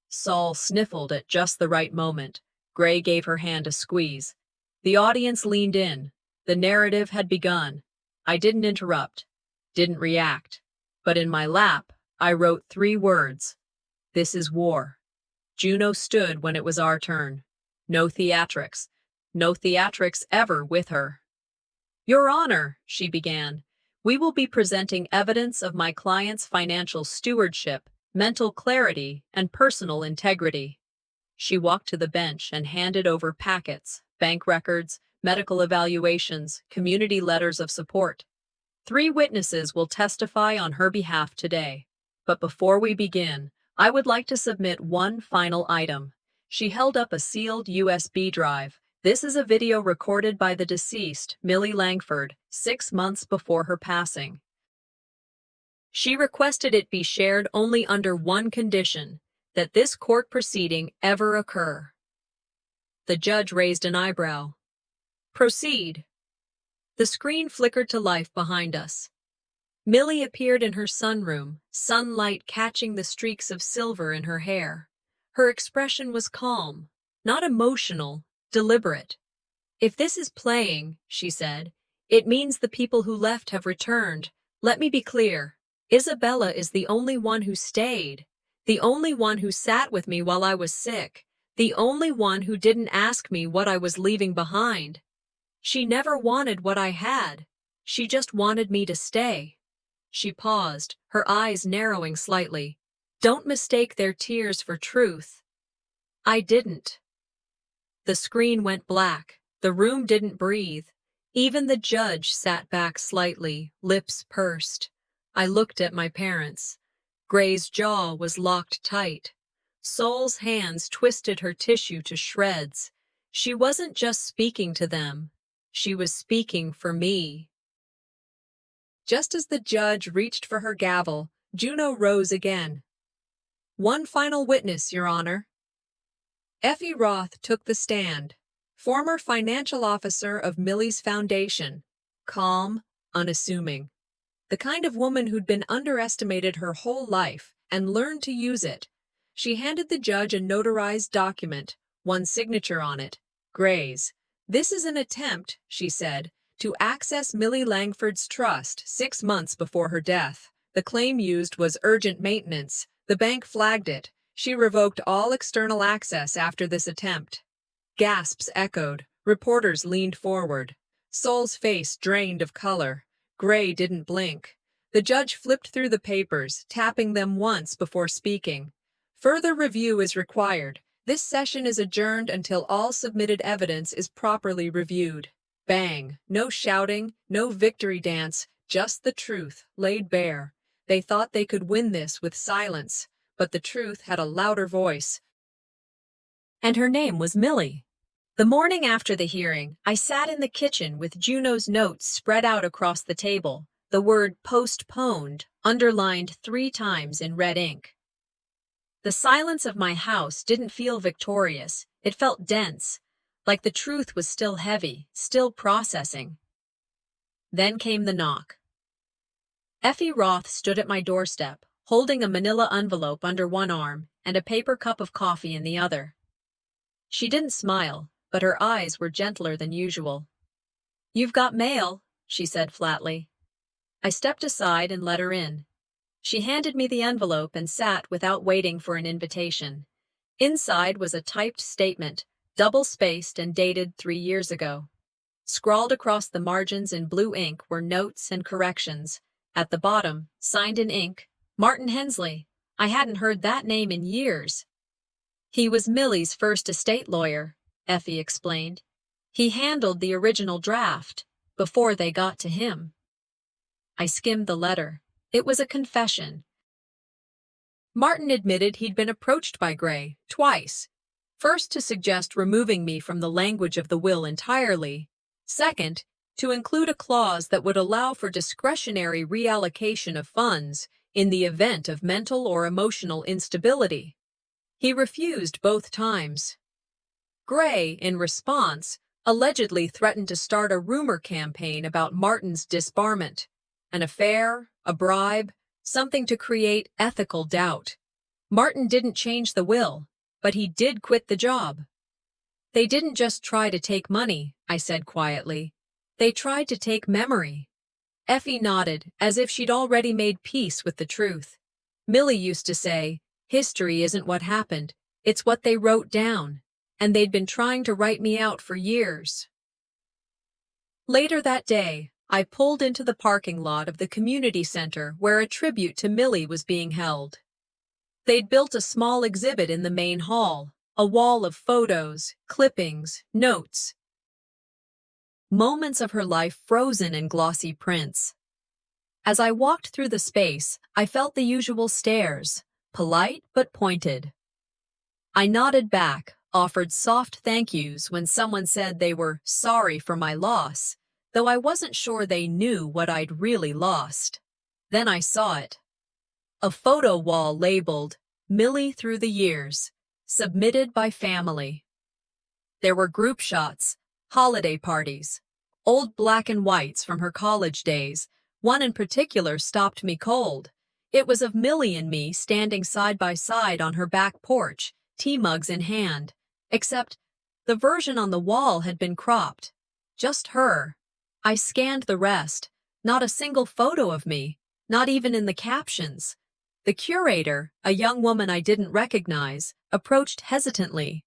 [SPEAKER 1] Saul sniffled at just the right moment. Gray gave her hand a squeeze. The audience leaned in. The narrative had begun. I didn't interrupt. Didn't react. But in my lap, I wrote 3 words. "This is war." Juno stood when it was our turn. No theatrics. No theatrics ever with her. "Your Honor," she began, "we will be presenting evidence of my client's financial stewardship, mental clarity, and personal integrity." She walked to the bench and handed over packets, bank records, medical evaluations, community letters of support. 3 witnesses will testify on her behalf today. But before we begin, I would like to submit one final item. She held up a sealed USB drive. This is a video recorded by the deceased, Millie Langford, 6 months before her passing. She requested it be shared only under one condition, that this court proceeding ever occur. The judge raised an eyebrow. "Proceed." The screen flickered to life behind us. Millie appeared in her sunroom, sunlight catching the streaks of silver in her hair. Her expression was calm, not emotional, deliberate. "If this is playing," she said, "it means the people who left have returned. Let me be clear. Isabella is the only one who stayed, the only one who sat with me while I was sick, the only one who didn't ask me what I was leaving behind. She never wanted what I had. She just wanted me to stay." She paused, her eyes narrowing slightly. "Don't mistake their tears for truth." I didn't. The screen went black. The room didn't breathe. Even the judge sat back slightly, lips pursed. I looked at my parents. Gray's jaw was locked tight. Sol's hands twisted her tissue to shreds. She wasn't just speaking to them. She was speaking for me. Just as the judge reached for her gavel, Juno rose again. "One final witness, Your Honor." Effie Roth took the stand, former financial officer of Millie's Foundation, calm, unassuming. The kind of woman who'd been underestimated her whole life and learned to use it. She handed the judge a notarized document, one signature on it, Gray's. "This is an attempt," she said, "to access Millie Langford's trust 6 months before her death. The claim used was urgent maintenance. The bank flagged it. She revoked all external access after this attempt." Gasps echoed. Reporters leaned forward. Sol's face drained of color. Gray didn't blink. The judge flipped through the papers, tapping them once before speaking. "Further review is required. This session is adjourned until all submitted evidence is properly reviewed." Bang! No shouting, no victory dance, just the truth, laid bare. They thought they could win this with silence, but the truth had a louder voice. And her name was Millie. The morning after the hearing, I sat in the kitchen with Juno's notes spread out across the table, the word postponed underlined 3 times in red ink. The silence of my house didn't feel victorious. It felt dense, like the truth was still heavy, still processing. Then came the knock. Effie Roth stood at my doorstep, holding a manila envelope under one arm and a paper cup of coffee in the other. She didn't smile, but her eyes were gentler than usual. "You've got mail," she said flatly. I stepped aside and let her in. She handed me the envelope and sat without waiting for an invitation. Inside was a typed statement, double-spaced and dated 3 years ago. Scrawled across the margins in blue ink were notes and corrections. At the bottom, signed in ink, Martin Hensley. I hadn't heard that name in years. "He was Millie's first estate lawyer," Effie explained. "He handled the original draft, before they got to him." I skimmed the letter. It was a confession. Martin admitted he'd been approached by Gray, twice. First, to suggest removing me from the language of the will entirely. Second, to include a clause that would allow for discretionary reallocation of funds in the event of mental or emotional instability. He refused both times. Gray, in response, allegedly threatened to start a rumor campaign about Martin's disbarment. An affair, a bribe, something to create ethical doubt. Martin didn't change the will, but he did quit the job. "They didn't just try to take money," I said quietly. "They tried to take memory." Effie nodded, as if she'd already made peace with the truth. "Millie used to say, 'History isn't what happened, it's what they wrote down,' and they'd been trying to write me out for years." Later that day, I pulled into the parking lot of the community center where a tribute to Millie was being held. They'd built a small exhibit in the main hall, a wall of photos, clippings, notes. Moments of her life frozen in glossy prints. As I walked through the space, I felt the usual stares, polite but pointed. I nodded back, offered soft thank yous when someone said they were sorry for my loss, though I wasn't sure they knew what I'd really lost. Then I saw it. A photo wall labeled, "Millie Through the Years," submitted by family. There were group shots, holiday parties, old black and whites from her college days. One in particular stopped me cold. It was of Millie and me standing side by side on her back porch, tea mugs in hand. Except the version on the wall had been cropped. Just her. I scanned the rest. Not a single photo of me, not even in the captions. The curator, a young woman I didn't recognize, approached hesitantly.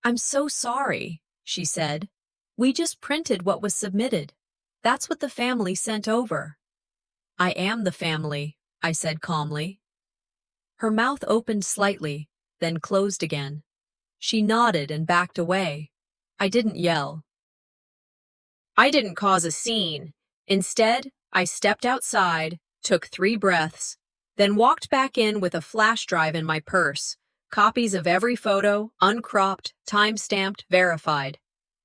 [SPEAKER 1] "I'm so sorry," she said. "We just printed what was submitted. That's what the family sent over." "I am the family," I said calmly. Her mouth opened slightly, then closed again. She nodded and backed away. I didn't yell. I didn't cause a scene. Instead, I stepped outside, took 3 breaths, then walked back in with a flash drive in my purse, copies of every photo, uncropped, time-stamped, verified.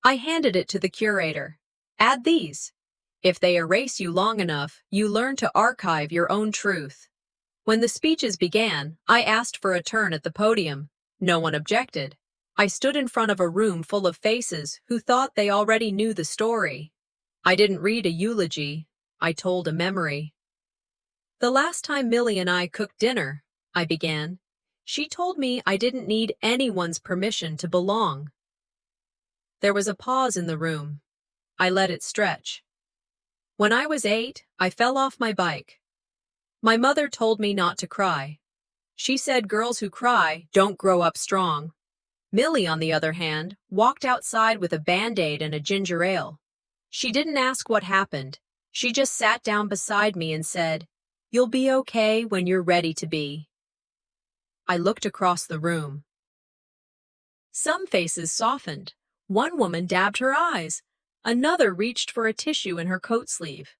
[SPEAKER 1] I handed it to the curator. "Add these. If they erase you long enough, you learn to archive your own truth." When the speeches began, I asked for a turn at the podium. No one objected. I stood in front of a room full of faces who thought they already knew the story. I didn't read a eulogy. I told a memory. "The last time Millie and I cooked dinner," I began, "she told me I didn't need anyone's permission to belong." There was a pause in the room. I let it stretch. "When I was 8, I fell off my bike. My mother told me not to cry. She said girls who cry don't grow up strong. Millie, on the other hand, walked outside with a Band-Aid and a ginger ale. She didn't ask what happened. She just sat down beside me and said, 'You'll be okay when you're ready to be.'" I looked across the room. Some faces softened. One woman dabbed her eyes. Another reached for a tissue in her coat sleeve.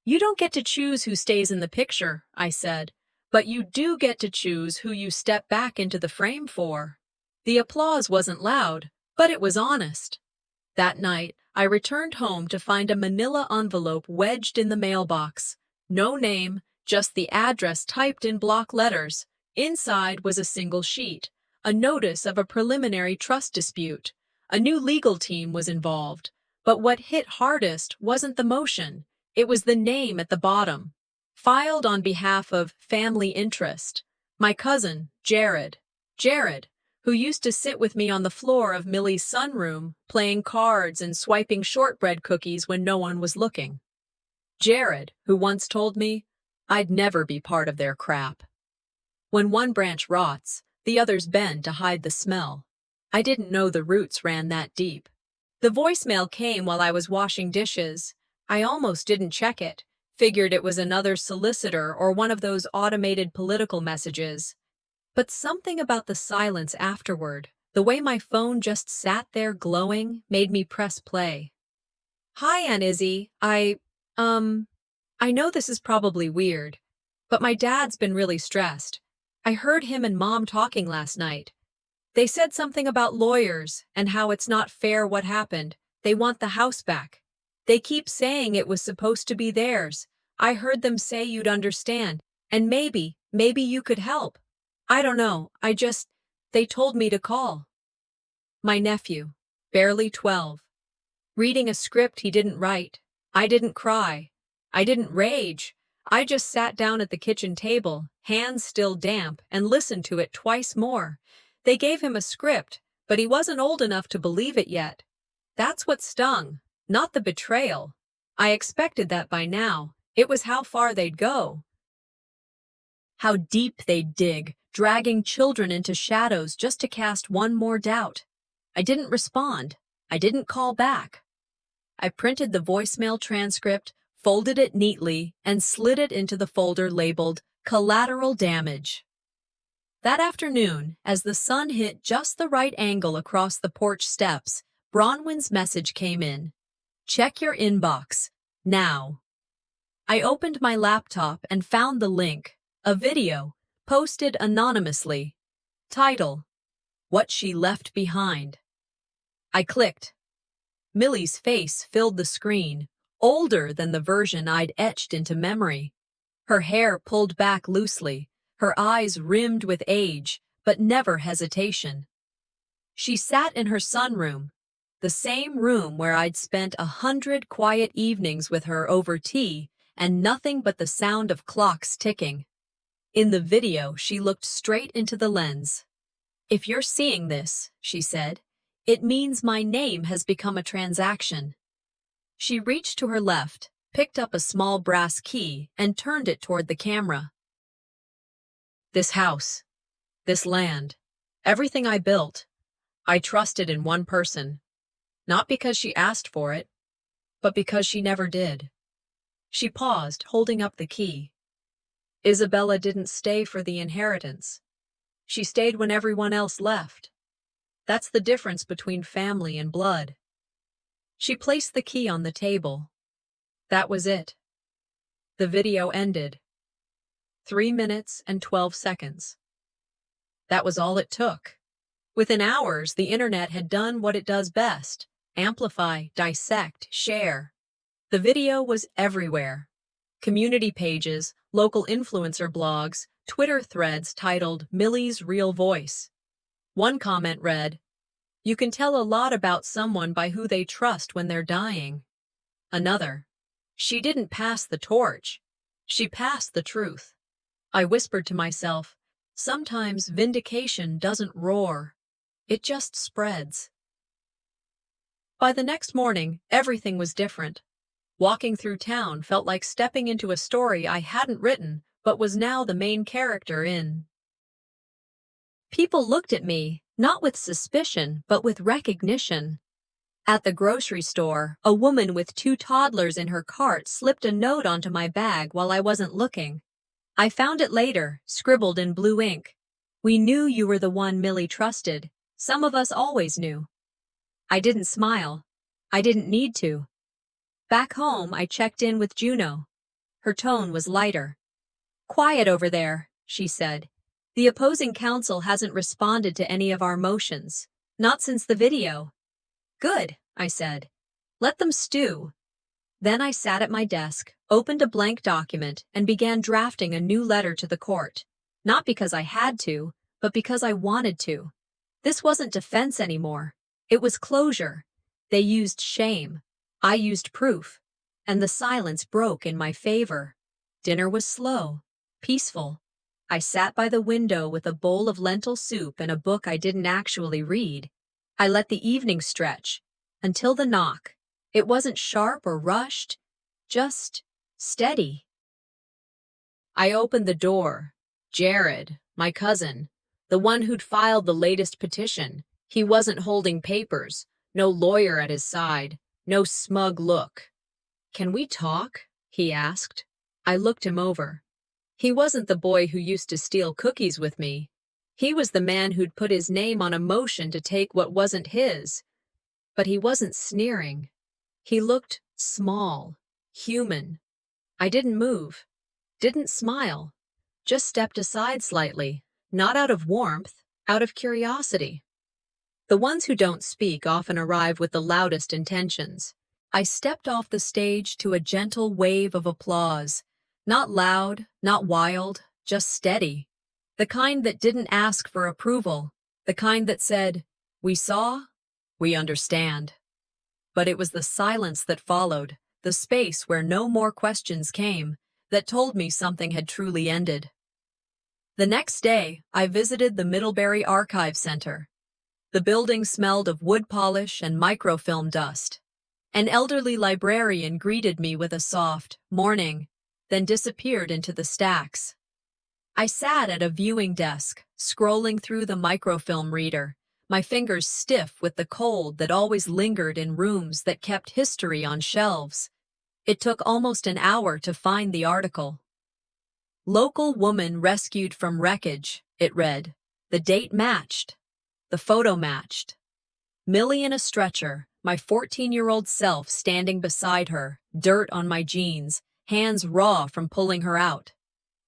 [SPEAKER 1] "You don't get to choose who stays in the picture," I said, "but you do get to choose who you step back into the frame for." The applause wasn't loud, but it was honest. That night, I returned home to find a manila envelope wedged in the mailbox. No name, just the address typed in block letters. Inside was a single sheet, a notice of a preliminary trust dispute. A new legal team was involved. But what hit hardest wasn't the motion. It was the name at the bottom. Filed on behalf of Family Interest. My cousin, Jared. Jared, who used to sit with me on the floor of Millie's sunroom, playing cards and swiping shortbread cookies when no one was looking. Jared, who once told me, I'd never be part of their crap. When one branch rots, the others bend to hide the smell. I didn't know the roots ran that deep. The voicemail came while I was washing dishes. I almost didn't check it, figured it was another solicitor or one of those automated political messages. But something about the silence afterward, the way my phone just sat there glowing, made me press play. "Hi, Aunt Izzy. I know this is probably weird, but my dad's been really stressed. I heard him and Mom talking last night. They said something about lawyers and how it's not fair what happened. They want the house back. They keep saying it was supposed to be theirs. I heard them say you'd understand, and maybe you could help. I don't know, they told me to call." My nephew, barely 12. Reading a script he didn't write. I didn't cry. I didn't rage. I just sat down at the kitchen table, hands still damp, and listened to it twice more. They gave him a script, but he wasn't old enough to believe it yet. That's what stung, not the betrayal. I expected that by now. It was how far they'd go. How deep they'd dig, dragging children into shadows just to cast one more doubt. I didn't respond. I didn't call back. I printed the voicemail transcript, folded it neatly, and slid it into the folder labeled Collateral Damage. That afternoon, as the sun hit just the right angle across the porch steps, Bronwyn's message came in. "Check your inbox. Now." I opened my laptop and found the link, a video, posted anonymously. Title: What She Left Behind. I clicked. Millie's face filled the screen, older than the version I'd etched into memory. Her hair pulled back loosely, her eyes rimmed with age, but never hesitation. She sat in her sunroom, the same room where I'd spent 100 quiet evenings with her over tea and nothing but the sound of clocks ticking. In the video, she looked straight into the lens. "If you're seeing this," she said, "it means my name has become a transaction." She reached to her left, picked up a small brass key, and turned it toward the camera. "This house, this land, everything I built, I trusted in one person, not because she asked for it, but because she never did." She paused, holding up the key. "Isabella didn't stay for the inheritance. She stayed when everyone else left. That's the difference between family and blood." She placed the key on the table. That was it. The video ended. 3 minutes and 12 seconds. That was all it took. Within hours, the internet had done what it does best: amplify, dissect, share. The video was everywhere. Community pages, local influencer blogs, Twitter threads titled "Millie's Real Voice." One comment read, "You can tell a lot about someone by who they trust when they're dying." Another, "She didn't pass the torch. She passed the truth." I whispered to myself, sometimes vindication doesn't roar. It just spreads. By the next morning, everything was different. Walking through town felt like stepping into a story I hadn't written, but was now the main character in. People looked at me, not with suspicion, but with recognition. At the grocery store, a woman with 2 toddlers in her cart slipped a note onto my bag while I wasn't looking. I found it later, scribbled in blue ink. "We knew you were the one Millie trusted. Some of us always knew." I didn't smile. I didn't need to. Back home, I checked in with Juno. Her tone was lighter. "Quiet over there," she said. "The opposing counsel hasn't responded to any of our motions. Not since the video." "Good," I said. "Let them stew." Then I sat at my desk, opened a blank document, and began drafting a new letter to the court. Not because I had to, but because I wanted to. This wasn't defense anymore. It was closure. They used shame. I used proof. And the silence broke in my favor. Dinner was slow, peaceful. I sat by the window with a bowl of lentil soup and a book I didn't actually read. I let the evening stretch, until the knock. It wasn't sharp or rushed, just steady. I opened the door. Jared, my cousin, the one who'd filed the latest petition. He wasn't holding papers, no lawyer at his side, no smug look. "Can we talk?" he asked. I looked him over. He wasn't the boy who used to steal cookies with me. He was the man who'd put his name on a motion to take what wasn't his. But he wasn't sneering. He looked small, human. I didn't move, didn't smile, just stepped aside slightly, not out of warmth, out of curiosity. The ones who don't speak often arrive with the loudest intentions. I stepped off the stage to a gentle wave of applause. Not loud, not wild, just steady. The kind that didn't ask for approval. The kind that said, "We saw, we understand." But it was the silence that followed, the space where no more questions came, that told me something had truly ended. The next day, I visited the Middlebury Archive Center. The building smelled of wood polish and microfilm dust. An elderly librarian greeted me with a soft "morning," then disappeared into the stacks. I sat at a viewing desk, scrolling through the microfilm reader, my fingers stiff with the cold that always lingered in rooms that kept history on shelves. It took almost an hour to find the article. "Local woman rescued from wreckage," it read. The date matched. The photo matched. Millie in a stretcher, my 14-year-old self standing beside her, dirt on my jeans, hands raw from pulling her out.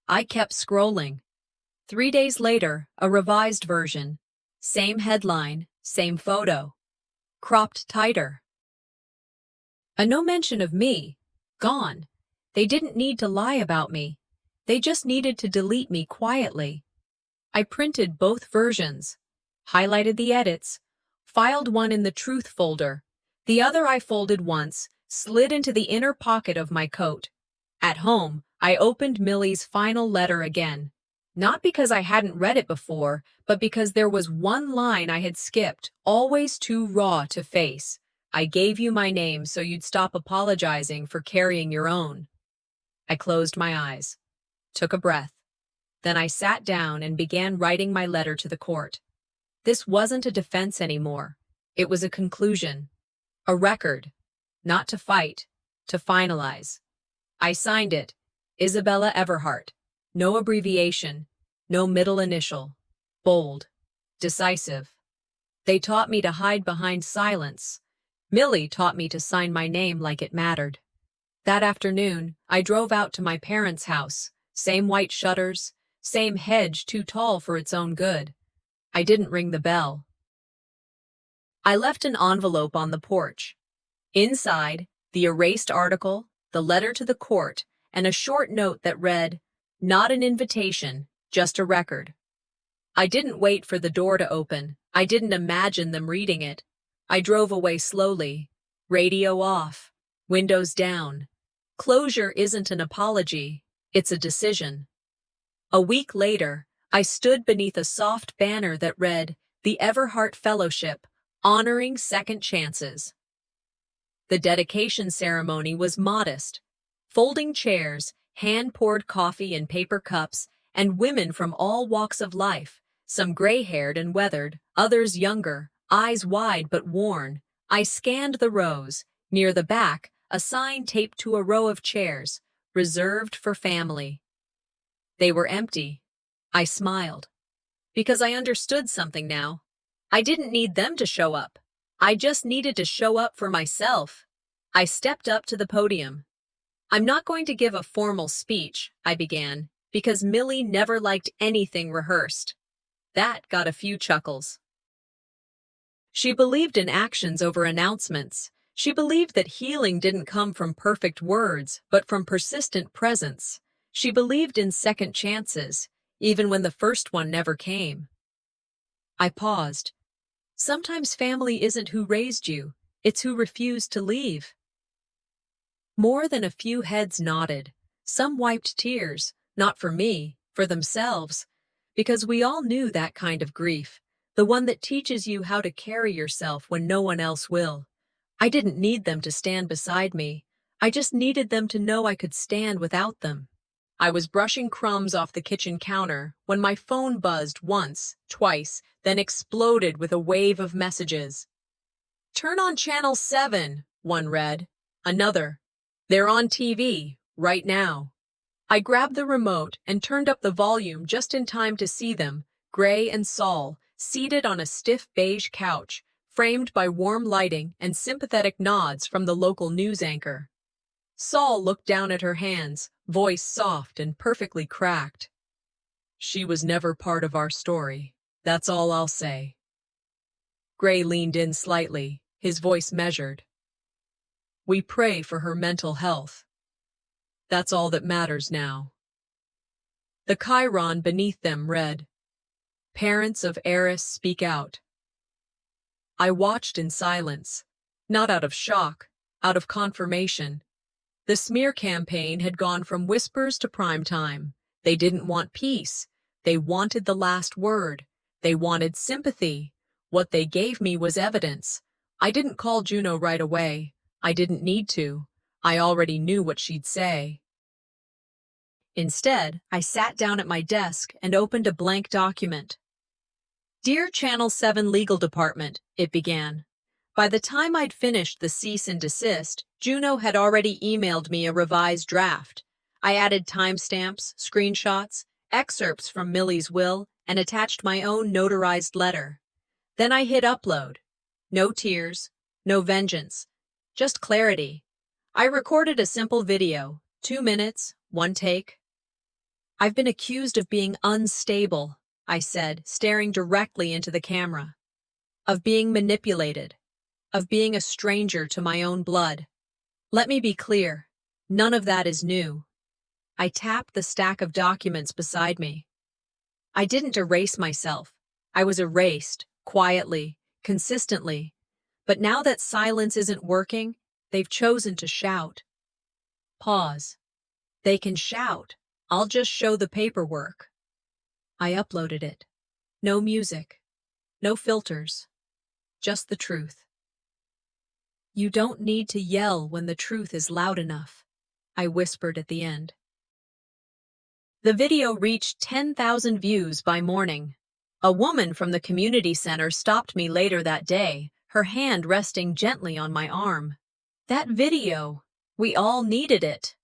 [SPEAKER 1] I kept scrolling. 3 days later, a revised version. Same headline, same photo. Cropped tighter. No mention of me. Gone. They didn't need to lie about me. They just needed to delete me quietly. I printed both versions, highlighted the edits, filed one in the truth folder. The other I folded once, slid into the inner pocket of my coat. At home, I opened Millie's final letter again. Not because I hadn't read it before, but because there was one line I had skipped, always too raw to face. I gave you my name so you'd stop apologizing for carrying your own. I closed my eyes, took a breath. Then I sat down and began writing my letter to the court. This wasn't a defense anymore. It was a conclusion, a record, not to fight, to finalize. I signed it, Isabella Everhart. No abbreviation, no middle initial. Bold, decisive. They taught me to hide behind silence. Millie taught me to sign my name like it mattered. That afternoon, I drove out to my parents' house. Same white shutters, same hedge too tall for its own good. I didn't ring the bell. I left an envelope on the porch. Inside, the erased article, the letter to the court, and a short note that read, "Not an invitation, just a record." I didn't wait for the door to open. I didn't imagine them reading it. I drove away slowly, radio off, windows down. Closure isn't an apology, it's a decision. A week later, I stood beneath a soft banner that read, "The Everhart Fellowship, Honoring Second Chances." The dedication ceremony was modest. Folding chairs, hand-poured coffee in paper cups, and women from all walks of life, some gray-haired and weathered, others younger, eyes wide but worn. I scanned the rows. Near the back, a sign taped to a row of chairs, reserved for family. They were empty. I smiled. Because I understood something now. I didn't need them to show up. I just needed to show up for myself. I stepped up to the podium. "I'm not going to give a formal speech," I began, because Millie never liked anything rehearsed. That got a few chuckles. She believed in actions over announcements. She believed that healing didn't come from perfect words, but from persistent presence. She believed in second chances, even when the first one never came. I paused. Sometimes family isn't who raised you, it's who refused to leave. More than a few heads nodded. Some wiped tears, not for me, for themselves, because we all knew that kind of grief, the one that teaches you how to carry yourself when no one else will. I didn't need them to stand beside me. I just needed them to know I could stand without them. I was brushing crumbs off the kitchen counter when my phone buzzed once, twice, then exploded with a wave of messages. "Turn on channel 7, one read. Another, "They're on TV, right now." I grabbed the remote and turned up the volume just in time to see them, Gray and Saul, seated on a stiff beige couch, framed by warm lighting and sympathetic nods from the local news anchor. Saul looked down at her hands, voice soft and perfectly cracked. "She was never part of our story. That's all I'll say." Gray leaned in slightly, his voice measured. "We pray for her mental health. That's all that matters now." The chyron beneath them read, "Parents of heiress speak out." I watched in silence, not out of shock, out of confirmation. The smear campaign had gone from whispers to prime time. They didn't want peace. They wanted the last word. They wanted sympathy. What they gave me was evidence. I didn't call Juno right away. I didn't need to. I already knew what she'd say. Instead, I sat down at my desk and opened a blank document. "Dear Channel 7 Legal Department," it began. By the time I'd finished the cease and desist, Juno had already emailed me a revised draft. I added timestamps, screenshots, excerpts from Millie's will, and attached my own notarized letter. Then I hit upload. No tears, no vengeance, just clarity. I recorded a simple video, 2 minutes, one take. "I've been accused of being unstable," I said, staring directly into the camera. "Of being manipulated. Of being a stranger to my own blood. Let me be clear, none of that is new." I tapped the stack of documents beside me. I didn't erase myself. I was erased, quietly, consistently. But now that silence isn't working, they've chosen to shout. Pause. They can shout. I'll just show the paperwork. I uploaded it. No music, no filters, just the truth. You don't need to yell when the truth is loud enough, I whispered at the end. The video reached 10,000 views by morning. A woman from the community center stopped me later that day, her hand resting gently on my arm. That video, we all needed it.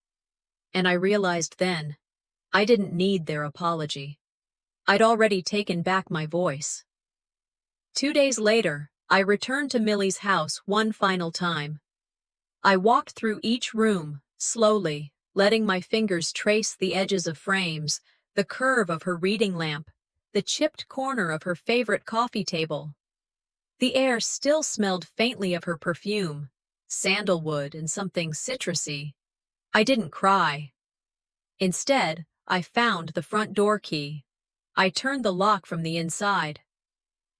[SPEAKER 1] And I realized then, I didn't need their apology. I'd already taken back my voice. 2 days later, I returned to Millie's house one final time. I walked through each room, slowly, letting my fingers trace the edges of frames, the curve of her reading lamp, the chipped corner of her favorite coffee table. The air still smelled faintly of her perfume, sandalwood and something citrusy. I didn't cry. Instead, I found the front door key. I turned the lock from the inside.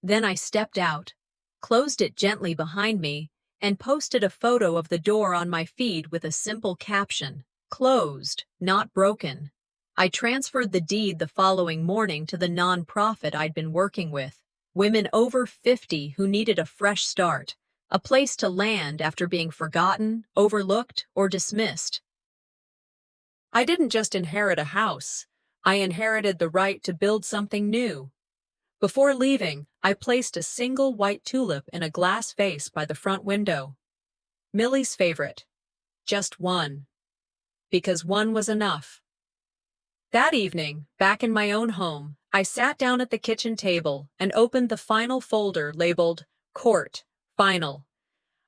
[SPEAKER 1] Then I stepped out, closed it gently behind me, and posted a photo of the door on my feed with a simple caption, "Closed, not broken." I transferred the deed the following morning to the nonprofit I'd been working with, women over 50 who needed a fresh start, a place to land after being forgotten, overlooked, or dismissed. I didn't just inherit a house. I inherited the right to build something new. Before leaving, I placed a single white tulip in a glass vase by the front window. Millie's favorite. Just one. Because one was enough. That evening, back in my own home, I sat down at the kitchen table and opened the final folder labeled Court, Final.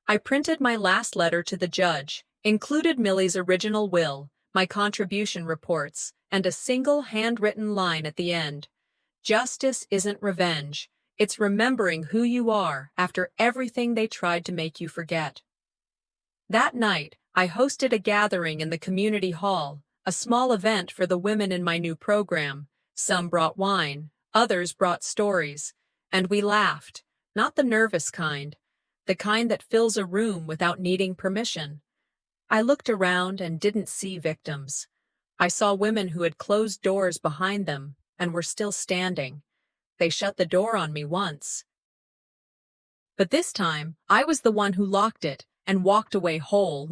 [SPEAKER 1] I printed my last letter to the judge, included Millie's original will, my contribution reports, and a single handwritten line at the end. Justice isn't revenge. It's remembering who you are after everything they tried to make you forget. That night, I hosted a gathering in the community hall, a small event for the women in my new program. Some brought wine, others brought stories, and we laughed, not the nervous kind, the kind that fills a room without needing permission. I looked around and didn't see victims. I saw women who had closed doors behind them and were still standing. They shut the door on me once. But this time, I was the one who locked it and walked away whole.